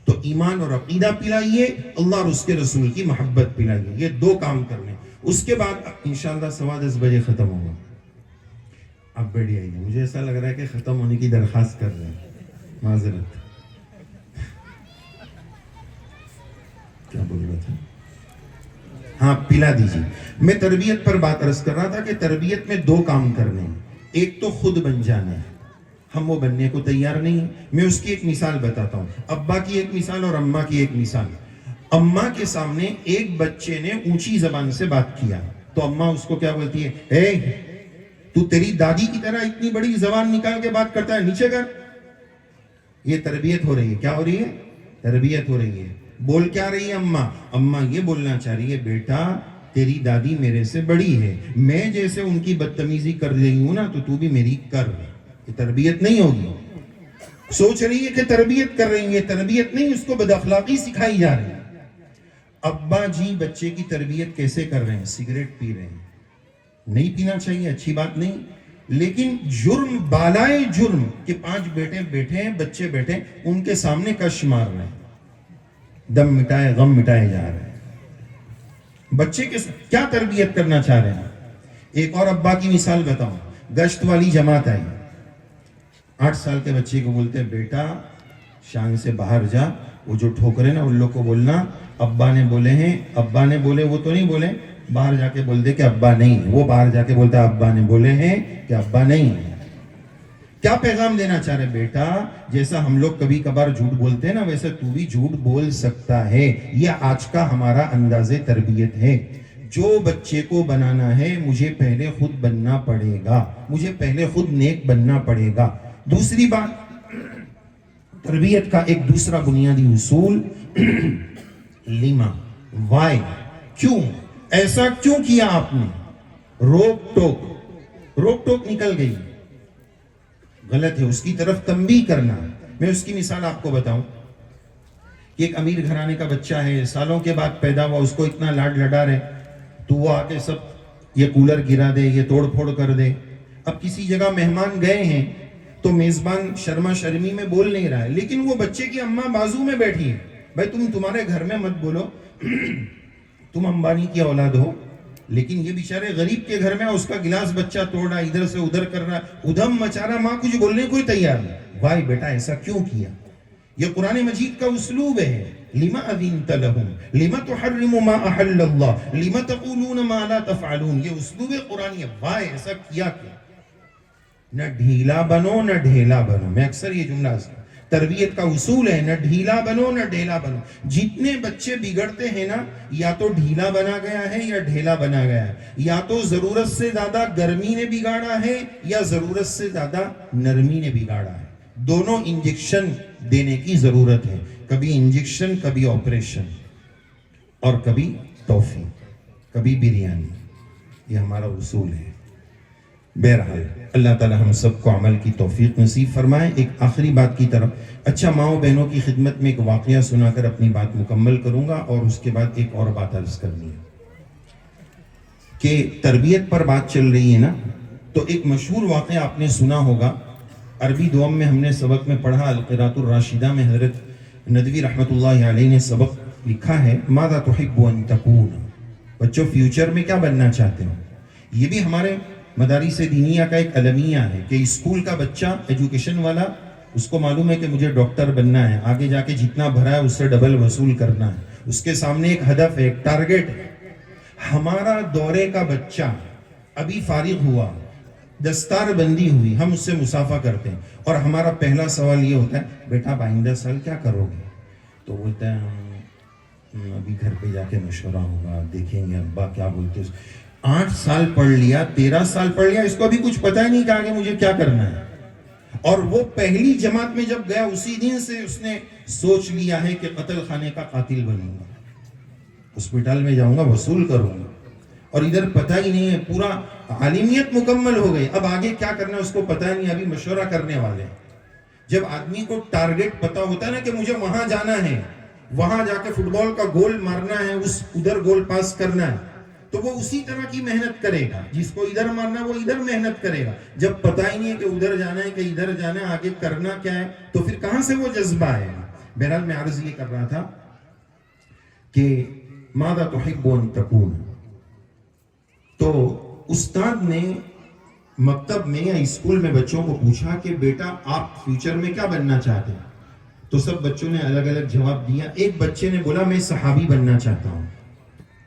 تو ایمان اور عقیدہ پلائیے، اللہ اور اس کے رسول کی محبت پلائیے. یہ دو کام کرنے. اس کے بعد انشاءاللہ 10:15 بجے ختم ہوگا. اب بیٹھ جائیے، مجھے ایسا لگ رہا ہے کہ ختم ہونے کی درخواست کر رہے ہیں. معذرت. کیا بول رہا تھا؟ ہاں پلا دیجیے. میں تربیت پر بات عرض کر رہا تھا کہ تربیت میں دو کام کرنے ہیں. ایک تو خود بن جانا ہے، ہم وہ بننے کو تیار نہیں ہیں. میں اس کی ایک مثال بتاتا ہوں. ابا کی ایک مثال اور اماں کی ایک مثال. اماں کے سامنے ایک بچے نے اونچی زبان سے بات کیا تو اماں اس کو کیا بولتی ہے؟ اے تو تیری دادی کی طرح اتنی بڑی زبان نکال کے بات کرتا ہے، نیچے کر. یہ تربیت ہو رہی ہے. کیا ہو رہی ہے؟ تربیت ہو رہی ہے. بول کیا رہی ہے اماں؟ اماں یہ بولنا چاہ رہی ہے بیٹا تیری دادی میرے سے بڑی ہے، میں جیسے ان کی بدتمیزی کر رہی ہوں نا تو بھی میری کر. یہ تربیت نہیں ہوگی. سوچ رہی ہے کہ تربیت کر رہی ہے، تربیت نہیں، اس کو بد اخلاقی سکھائی جا رہی ہے. ابا جی بچے کی تربیت کیسے کر رہے ہیں؟ سگریٹ پی رہے ہیں. نہیں پینا چاہیے، اچھی بات نہیں، لیکن جرم بالائے جرم کہ 5 بیٹے بیٹھے ہیں، بچے بیٹھے ان کے سامنے کش مار رہے ہیں، دم مٹائے غم مٹائے جا رہے ہیں. بچے کے کیا تربیت کرنا چاہ رہے ہیں؟ ایک اور ابا کی مثال بتاؤں. گشت والی جماعت آئی، 8 سال کے بچے کو بولتے بیٹا شان سے باہر جا، وہ جو ٹھوکرے نا ان لوگ کو بولنا ابا نے بولے ہیں. ابا نے بولے وہ تو نہیں بولے، باہر جا کے بول دے کہ ابا نہیں. وہ باہر جا کے بولتا ابا نے بولے ہیں کہ ابا نہیں. کیا پیغام دینا چاہ رہے؟ بیٹا جیسا ہم لوگ کبھی کبھار جھوٹ بولتے ہیں نا ویسے تو بھی جھوٹ بول سکتا ہے. یہ آج کا ہمارا انداز تربیت ہے. جو بچے کو بنانا ہے مجھے پہلے خود بننا پڑے گا، مجھے پہلے خود نیک بننا پڑے گا. دوسری بات، تربیت کا ایک دوسرا بنیادی اصول لیما. وائی، کیوں ایسا کیوں کیا آپ نے؟ روک ٹوک نکل گئی، غلط ہے، اس کی طرف تنبیہ کرنا. میں اس کی مثال آپ کو بتاؤں کہ ایک امیر گھرانے کا بچہ ہے، سالوں کے بعد پیدا ہوا، اس کو اتنا لاڈ لڈا رہے، تو وہ آ کے سب یہ کولر گرا دے، یہ توڑ پھوڑ کر دے. اب کسی جگہ مہمان گئے ہیں تو میزبان شرما شرمی میں بول نہیں رہا ہے، لیکن وہ بچے کی اماں بازو میں بیٹھی ہے. بھائی تمہارے گھر میں مت بولو، تم امبانی کی اولاد ہو، لیکن یہ بیچارے غریب کے گھر میں اس کا گلاس بچہ توڑ رہا، ادھر سے ادھر کر رہا، ادھم مچا رہا، ماں کچھ بولنے کوئی تیار نہیں. بھائی بیٹا ایسا کیوں کیا؟ یہ قرآن مجید کا اسلوب ہے. لما اذنت لهم لما تحرم ما احل اللہ لما تقولون ما لا تفعلون. یہ اسلوب قرآنی ہے. بھائی ایسا کیا کیا؟ نہ ڈھیلا بنو نہ ڈھیلا بنو. میں اکثر یہ جملہ تربیت کا اصول ہے، نہ ڈھیلا بنو نہ ڈھیلا بنو. جتنے بچے بگڑتے ہیں نا، یا تو ڈھیلا بنا گیا ہے یا ڈھیلا بنا گیا ہے، یا تو ضرورت سے زیادہ گرمی نے بگاڑا ہے یا ضرورت سے زیادہ نرمی نے بگاڑا ہے. دونوں انجیکشن دینے کی ضرورت ہے، کبھی انجیکشن کبھی آپریشن، اور کبھی توفیق کبھی بریانی. یہ ہمارا اصول ہے. بہرحال اللہ تعالی ہم سب کو عمل کی توفیق نصیب فرمائے. ایک آخری بات کی طرف، اچھا ماؤں بہنوں کی خدمت میں ایک واقعہ سنا کر اپنی بات مکمل کروں گا، اور اس کے بعد ایک اور بات عرض کرنی ہے کہ تربیت پر بات چل رہی ہے نا، تو ایک مشہور واقعہ آپ نے سنا ہوگا. عربی دوم میں ہم نے سبق میں پڑھا، القراۃ الراشدہ میں حضرت ندوی رحمۃ اللہ علیہ نے سبق لکھا ہے، ماذا تحب ان تکون. بچوں فیوچر میں کیا بننا چاہتے ہو؟ یہ بھی ہمارے مدارس دینیہ کا ایک المیہ ہے کہ اسکول کا بچہ ایجوکیشن والا، اس کو معلوم ہے کہ مجھے ڈاکٹر بننا ہے، آگے جا کے جتنا بھرا ہے اس سے ڈبل وصول کرنا ہے، اس کے سامنے ایک ہدف ہے، ایک ٹارگٹ ہے. ہمارا دورے کا بچہ ابھی فارغ ہوا، دستار بندی ہوئی، ہم اس سے مسافہ کرتے ہیں، اور ہمارا پہلا سوال یہ ہوتا ہے، بیٹا آئندہ سال کیا کرو گے؟ تو بولتا ہے ابھی گھر پہ جا کے مشورہ ہوگا، دیکھیں گے ابا کیا بولتے. 8 سال پڑھ لیا، 13 سال پڑھ لیا، اس کو ابھی کچھ پتہ ہی نہیں کہ آگے مجھے کیا کرنا ہے. اور وہ پہلی جماعت میں جب گیا، اسی دن سے اس نے سوچ لیا ہے کہ قتل خانے کا قاتل بنوں گا، ہسپتال میں جاؤں گا، وصول کروں گا. اور ادھر پتہ ہی نہیں ہے، پورا عالمیت مکمل ہو گئی، اب آگے کیا کرنا ہے اس کو پتہ نہیں، ابھی مشورہ کرنے والے. جب آدمی کو ٹارگٹ پتہ ہوتا ہے نا کہ مجھے وہاں جانا ہے، وہاں جا کے فٹ بال کا گول مارنا ہے، ادھر گول پاس کرنا ہے، تو وہ اسی طرح کی محنت کرے گا. جس کو ادھر مارنا ہے وہ ادھر محنت کرے گا. جب پتہ ہی نہیں ہے کہ ادھر جانا ہے کہ ادھر جانا ہے، آگے کرنا کیا ہے، تو پھر کہاں سے وہ جذبہ آئے گا. بہرحال میں عرض یہ کر رہا تھا کہ ماذا تحب ان تکون. تو استاد نے مکتب میں یا اسکول میں بچوں کو پوچھا کہ بیٹا آپ فیوچر میں کیا بننا چاہتے ہیں؟ تو سب بچوں نے الگ الگ جواب دیا. ایک بچے نے بولا میں صحابی بننا چاہتا ہوں.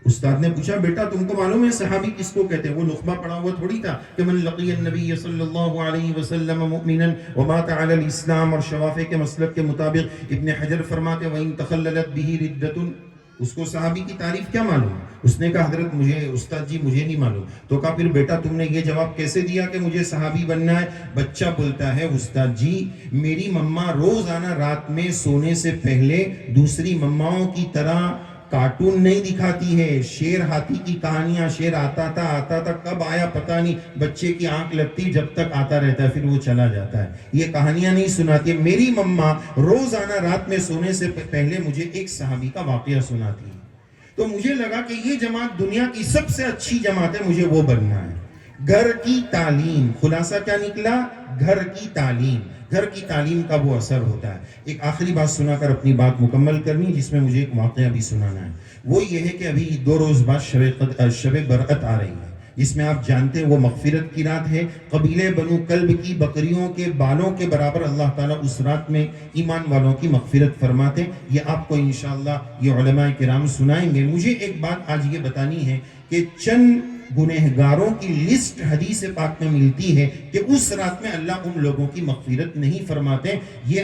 استاد نے پوچھا بیٹا تم کو معلوم ہے صحابی کس کو کہتے ہیں؟ وہ نخبہ پڑھا ہوا تھوڑی تھا کہ من لقی النبی صلی اللہ علیہ وسلم مؤمنا ومات علی الاسلام. اور شوافع کے مسلک کے مطابق ابن حجر فرماتے وَإِن تَخَلَّلَتْ بِهِ رِدَّةٌ. اس کو صحابی کی تعریف کیا معلوم؟ اس نے کہا حضرت استاد جی مجھے نہیں معلوم. تو کہا پھر بیٹا تم نے یہ جواب کیسے دیا کہ مجھے صحابی بننا ہے؟ بچہ بولتا ہے استاد جی میری مما روزانہ رات میں سونے سے پہلے دوسری مماؤں کی طرح کارٹون نہیں دکھاتی ہے، شیر ہاتھی کی کہانیاں، شیر آتا تھا کب آیا پتہ نہیں، بچے کی آنکھ لگتی جب تک آتا رہتا ہے پھر وہ چلا جاتا ہے، یہ کہانیاں نہیں سناتی ہے. میری مما روزانہ رات میں سونے سے پہلے مجھے ایک صحابی کا واقعہ سناتی ہے. تو مجھے لگا کہ یہ جماعت دنیا کی سب سے اچھی جماعت ہے، مجھے وہ بننا ہے. گھر کی تعلیم، خلاصہ کیا نکلا؟ گھر کی تعلیم. گھر کی تعلیم کا وہ اثر ہوتا ہے. ایک آخری بات سنا کر اپنی بات مکمل کرنی، جس میں مجھے ایک واقعہ بھی سنانا ہے. وہ یہ ہے کہ ابھی 2 روز بعد شب برأت آ رہی ہے، جس میں آپ جانتے ہیں وہ مغفرت کی رات ہے. قبیلے بنو کلب کی بکریوں کے بالوں کے برابر اللہ تعالیٰ اس رات میں ایمان والوں کی مغفرت فرماتے. یہ آپ کو انشاءاللہ یہ علماء کرام سنائیں گے. مجھے ایک بات آج یہ بتانی ہے کہ چند گنہگاروں کی لسٹ حدیث پاک میں ملتی ہے کہ اس رات میں اللہ ان لوگوں کی مغفرت نہیں فرماتے. یہ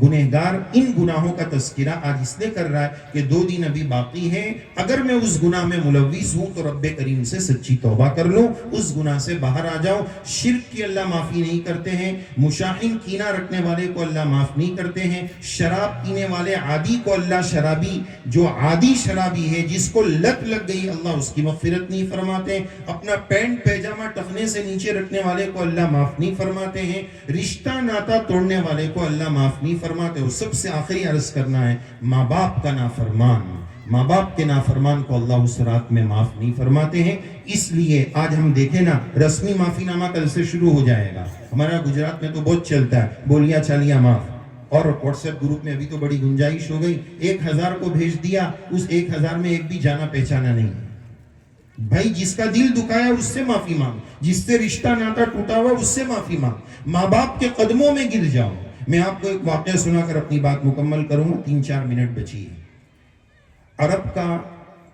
گنہگار ان گناہوں کا تذکرہ آج اس لیے کر رہا ہے کہ 2 دن ابھی باقی ہے. اگر میں اس گناہ میں ملوث ہوں تو رب کریم سے سچی توبہ کر لوں، اس گناہ سے باہر آ جاؤں. شرک کی اللہ معافی نہیں کرتے ہیں، مشاحن کینہ رکھنے والے کو اللہ معاف نہیں کرتے ہیں، شراب پینے والے عادی کو اللہ شرابی جو عادی شرابی ہے جس کو لت لگ گئی اللہ اس کی مغفرت نہیں فرماتے. اپنا پینٹ پیجامہ ٹخنے سے نیچے رکھنے والے کو اللہ معاف نہیں فرماتے ہیں، رشتہ ناتا توڑنے والے کو اللہ معاف نہیں فرماتے۔ اور سب سے آخری عرض کرنا ہے، ماں باپ کا نافرمان، ماں باپ کے نافرمان کو اللہ اس رات میں معاف نہیں فرماتے ہیں۔ اس لیے آج ہم دیکھیں نا، رسمی معافی نامہ کل سے شروع ہو جائے گا۔ ہمارا گجرات میں تو بہت چلتا ہے، بولیاں چالیاں معاف، اور واٹس ایپ گروپ میں ابھی تو بڑی گنجائش ہو گئی، 1000 کو بھیج دیا، اس 1000 میں ایک بھی جانا پہچانا نہیں۔ بھائی جس کا دل دکھایا اس سے معافی مانگ، جس سے رشتہ ناتا ٹوٹا ہوا اس سے معافی مانگ، ماں باپ کے قدموں میں گر جاؤ۔ میں آپ کو ایک واقعہ سنا کر اپنی بات مکمل کروں گا، 3-4 منٹ بچی ہے۔ عرب کا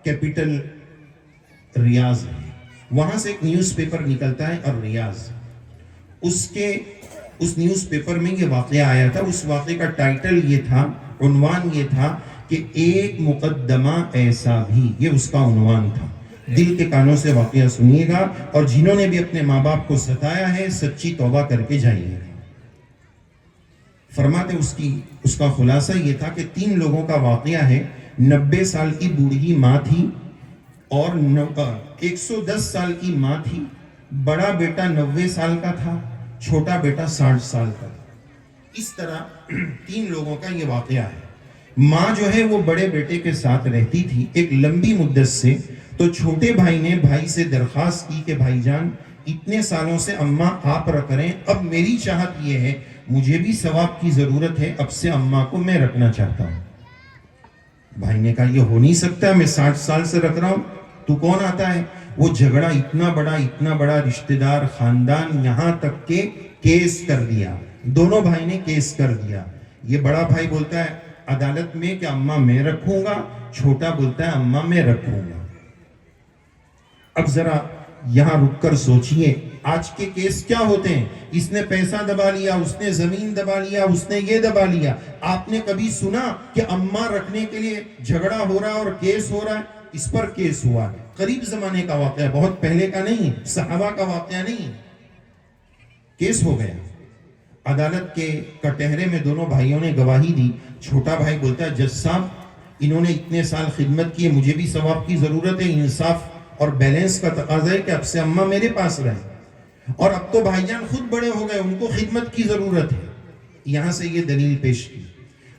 کیپٹل ریاض ہے، وہاں سے ایک نیوز پیپر نکلتا ہے الریاض، اس نیوز پیپر میں یہ واقعہ آیا تھا۔ اس واقعے کا ٹائٹل یہ تھا، عنوان یہ تھا کہ ایک مقدمہ ایسا بھی، یہ اس کا عنوان تھا۔ دل کے کانوں سے واقعہ سنیے گا، اور جنہوں نے بھی اپنے ماں باپ کو ستایا ہے سچی توبہ کر کے جائیے گا۔ فرماتے اس کا خلاصہ یہ تھا کہ 3 لوگوں کا واقعہ ہے۔ 90 سال کی بوڑھی ماں تھی، اور 110 سال کی ماں تھی، بڑا بیٹا 90 سال کا تھا، چھوٹا بیٹا 60 سال کا تھا۔ اس طرح 3 لوگوں کا یہ واقعہ ہے۔ ماں جو ہے وہ بڑے بیٹے کے ساتھ رہتی تھی ایک لمبی مدت سے، تو چھوٹے بھائی نے بھائی سے درخواست کی کہ بھائی جان اتنے سالوں سے اماں آپ رکھ رہے ہیں، اب میری چاہت یہ ہے، مجھے بھی ثواب کی ضرورت ہے، اب سے اماں کو میں رکھنا چاہتا ہوں۔ بھائی نے کہا یہ ہو نہیں سکتا، میں 60 سال سے رکھ رہا ہوں، تو کون آتا ہے؟ وہ جھگڑا اتنا بڑا رشتہ دار خاندان، یہاں تک کہ کیس کر دیا، دونوں بھائی نے کیس کر دیا۔ یہ بڑا بھائی بولتا ہے عدالت میں کہ اماں میں رکھوں گا، چھوٹا بولتا ہے اماں میں رکھوں گا۔ اب ذرا یہاں رک کر سوچئے، آج کے کیس کیا ہوتے ہیں؟ اس نے پیسہ دبا لیا، اس نے زمین دبا لیا، اس نے یہ دبا لیا۔ آپ نے کبھی سنا کہ اماں رکھنے کے لیے جھگڑا ہو رہا اور کیس ہو رہا ہے؟ اس پر کیس ہوا ہے، قریب زمانے کا واقعہ، بہت پہلے کا نہیں، صحابہ کا واقعہ نہیں۔ کیس ہو گیا، عدالت کے کٹہرے میں دونوں بھائیوں نے گواہی دی۔ چھوٹا بھائی بولتا ہے جج صاحب انہوں نے اتنے سال خدمت کی ہے، مجھے بھی ثواب کی ضرورت ہے، انصاف اور بیلنس کا تقاضا ہے کہ اب سے اماں میرے پاس رہے، اور اب تو بھائی جان خود بڑے ہو گئے، ان کو خدمت کی ضرورت ہے۔ یہاں سے یہ دلیل پیش کی۔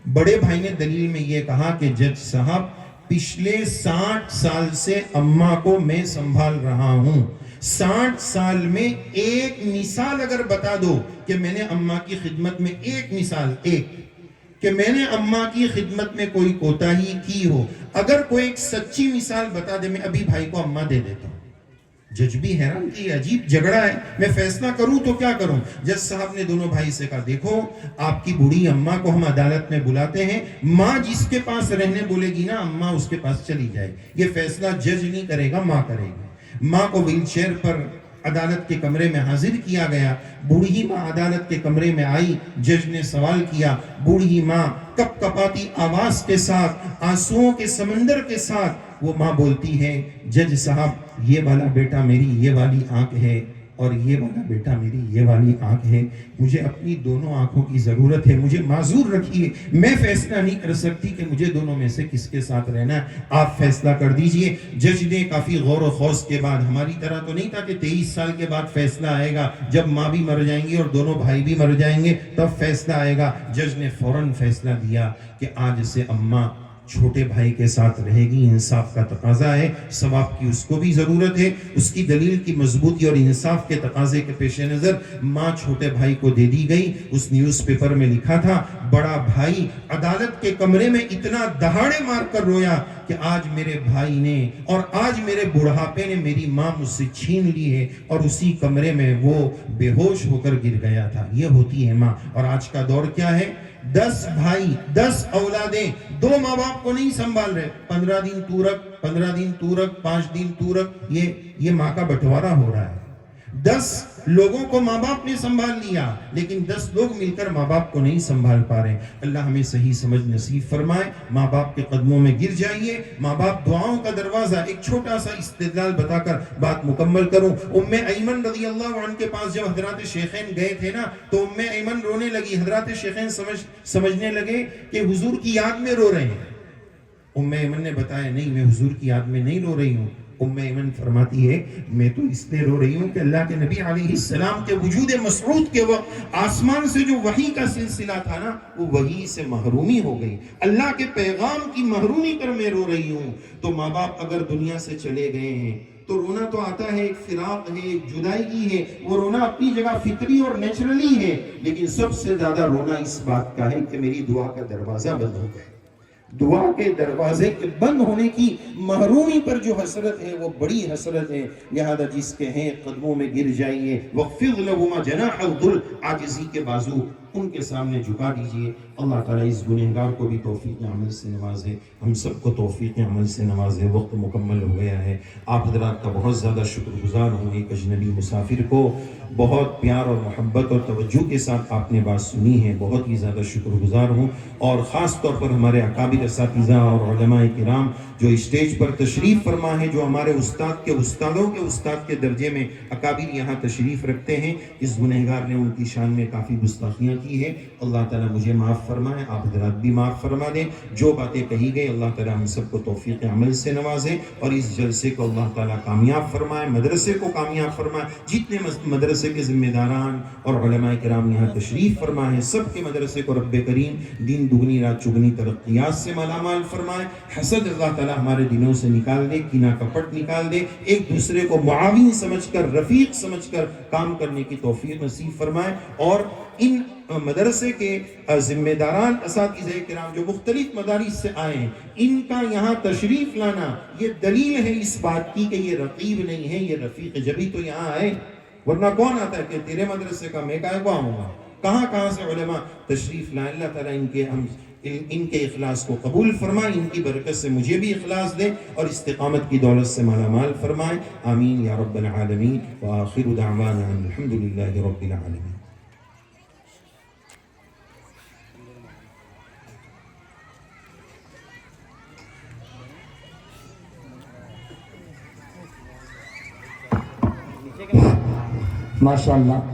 بڑے بھائی نے دلیل میں یہ کہا کہ جج صاحب پچھلے 60 سال سے اماں کو میں سنبھال رہا ہوں، 60 سال میں ایک مثال اگر بتا دو کہ میں نے اماں کی خدمت میں، ایک مثال، کہ میں نے اماں کی خدمت میں کوئی کوتاہی کی ہو، اگر کوئی ایک سچی مثال بتا دے، میں ابھی بھائی کو اماں دے دیتا ہوں۔ جج بھی حیران کہ یہ عجیب جھگڑا ہے، میں فیصلہ کروں تو کیا کروں؟ جج صاحب نے دونوں بھائی سے کہا دیکھو آپ کی بوڑھی اماں کو ہم عدالت میں بلاتے ہیں، ماں جس کے پاس رہنے بولے گی نا اماں اس کے پاس چلی جائے، یہ فیصلہ جج نہیں کرے گا، ماں کرے گی۔ ماں کو ویل چیئر پر عدالت کے کمرے میں حاضر کیا گیا۔ بوڑھی ماں عدالت کے کمرے میں آئی، جج نے سوال کیا، بوڑھی ماں کپ کپاتی آواز کے ساتھ، آنسوؤں کے سمندر کے ساتھ وہ ماں بولتی ہے جج صاحب یہ والا بیٹا میری یہ والی آنکھ ہے، اور یہ والا بیٹا میری یہ والی آنکھ ہے، مجھے اپنی دونوں آنکھوں کی ضرورت ہے، مجھے معذور رکھیے، میں فیصلہ نہیں کر سکتی کہ مجھے دونوں میں سے کس کے ساتھ رہنا ہے، آپ فیصلہ کر دیجئے۔ جج نے کافی غور و خوض کے بعد، ہماری طرح تو نہیں تھا کہ 23 سال کے بعد فیصلہ آئے گا، جب ماں بھی مر جائیں گی اور دونوں بھائی بھی مر جائیں گے تب فیصلہ آئے گا۔ جج نے فوراً فیصلہ دیا کہ آج سے اماں چھوٹے بھائی کے ساتھ رہے گی، انصاف کا تقاضا ہے، ثواب کی اس کو بھی ضرورت ہے۔ اس کی دلیل کی مضبوطی اور انصاف کے تقاضے کے پیش نظر ماں چھوٹے بھائی کو دے دی گئی۔ اس نیوز پیپر میں لکھا تھا بڑا بھائی عدالت کے کمرے میں اتنا دہاڑے مار کر رویا کہ آج میرے بھائی نے اور آج میرے بڑھاپے نے میری ماں مجھ سے چھین لی ہے، اور اسی کمرے میں وہ بے ہوش ہو کر گر گیا تھا۔ یہ ہوتی ہے ماں۔ اور آج کا دور کیا ہے؟ 10 بھائی 10 اولادیں، 2 ماں باپ کو نہیں سنبھال رہے، 15 دن تو رکھ، 15 دن تو رکھ، 5 دن تو رکھ، یہ ماں کا بٹوارا ہو رہا ہے۔ 10 لوگوں کو ماں باپ نے سنبھال لیا، لیکن 10 لوگ مل کر ماں باپ کو نہیں سنبھال پا رہے۔ اللہ ہمیں صحیح سمجھ نصیب فرمائے۔ ماں باپ کے قدموں میں گر جائیے، ماں باپ دعاؤں کا دروازہ۔ ایک چھوٹا سا استدلال بتا کر بات مکمل کروں۔ ام ایمن رضی اللہ عنہ کے پاس جب حضرات شیخین گئے تھے نا، تو ام ایمن رونے لگی۔ حضرات شیخین سمجھنے لگے کہ حضور کی یاد میں رو رہے ہیں۔ ام ایمن نے بتایا نہیں، میں حضور کی یاد میں نہیں رو رہی ہوں۔ ام ایمن فرماتی ہے میں تو اس لیے رو رہی ہوں کہ اللہ کے نبی علیہ السلام کے وجود مسعود کے وقت آسمان سے جو وحی کا سلسلہ تھا نا وہ وحی سے محرومی ہو گئی، اللہ کے پیغام کی محرومی پر میں رو رہی ہوں۔ تو ماں باپ اگر دنیا سے چلے گئے ہیں تو رونا تو آتا ہے، ایک فراق ہے، ایک جدائی ہے، وہ رونا اپنی جگہ فطری اور نیچرلی ہے، لیکن سب سے زیادہ رونا اس بات کا ہے کہ میری دعا کا دروازہ بند ہو گیا۔ دعا کے دروازے کے بند ہونے کی محرومی پر جو حسرت ہے وہ بڑی حسرت ہے، لہذا جس کے ہیں قدموں میں گر جائیے، وَخْفِضْ لَهُمَا جَنَاحَ الذُّلِّ، عاجزی کے بازو ان کے سامنے جھکا دیجئے۔ اللہ تعالیٰ اس گنہگار کو بھی توفیق عمل سے نوازے، ہم سب کو توفیق عمل سے نوازے۔ وقت مکمل ہو گیا ہے، آپ حضرات کا بہت زیادہ شکر گزار ہوں۔ ایک اجنبی مسافر کو بہت پیار اور محبت اور توجہ کے ساتھ آپ نے بات سنی ہے، بہت ہی زیادہ شکر گزار ہوں، اور خاص طور پر ہمارے اکابر اساتذہ اور علماء کرام جو اسٹیج پر تشریف فرما ہے، جو ہمارے استاد کے استادوں کے استاد کے درجے میں اکابر یہاں تشریف رکھتے ہیں۔ اس گنہگار نے ان کی شان میں کافی گستاخیاں کی ہے، اللہ تعالیٰ مجھے معاف فرمائے، آپ حضرات بھی معاف فرما دیں۔ جو باتیں کہی گئی اللہ تعالیٰ ہم سب کو توفیق عمل سے نوازے، اور اس جلسے کو اللہ تعالیٰ کامیاب فرمائے، مدرسے کو کامیاب فرمائے۔ جتنے مدرسے کے ذمہ داران اور علماء کرام یہاں تشریف فرمائے، سب کے مدرسے کو رب کریم دین دگنی رات چگنی ترقیات سے مالا مال فرمائے۔ حسد اللہ تعالیٰ ہمارے دلوں سے نکال دے، کینہ کپٹ نکال دے، ایک دوسرے کو معاون سمجھ کر، رفیق سمجھ کر کام کرنے کی توفیق نصیب فرمائے، اور ان مدرسے کے ذمہ داران اساتذہ کرام جو مختلف مدارس سے آئے ہیں، ان کا یہاں تشریف لانا یہ دلیل ہے اس بات کی کہ یہ رقیب نہیں ہے، یہ رفیق، جبھی تو یہاں آئے، ورنہ کون آتا ہے کہ تیرے مدرسے کا میں کائے کو آؤں گا؟ کہاں سے علماء تشریف لائیں۔ اللہ تعالیٰ ان کے اخلاص کو قبول فرمائے، ان کی برکت سے مجھے بھی اخلاص دے، اور استقامت کی دولت سے مالا مال فرمائے، آمین یا رب العالمین۔ وآخر دعوانا الحمدللہ رب العالمین۔ ماشاءاللہ۔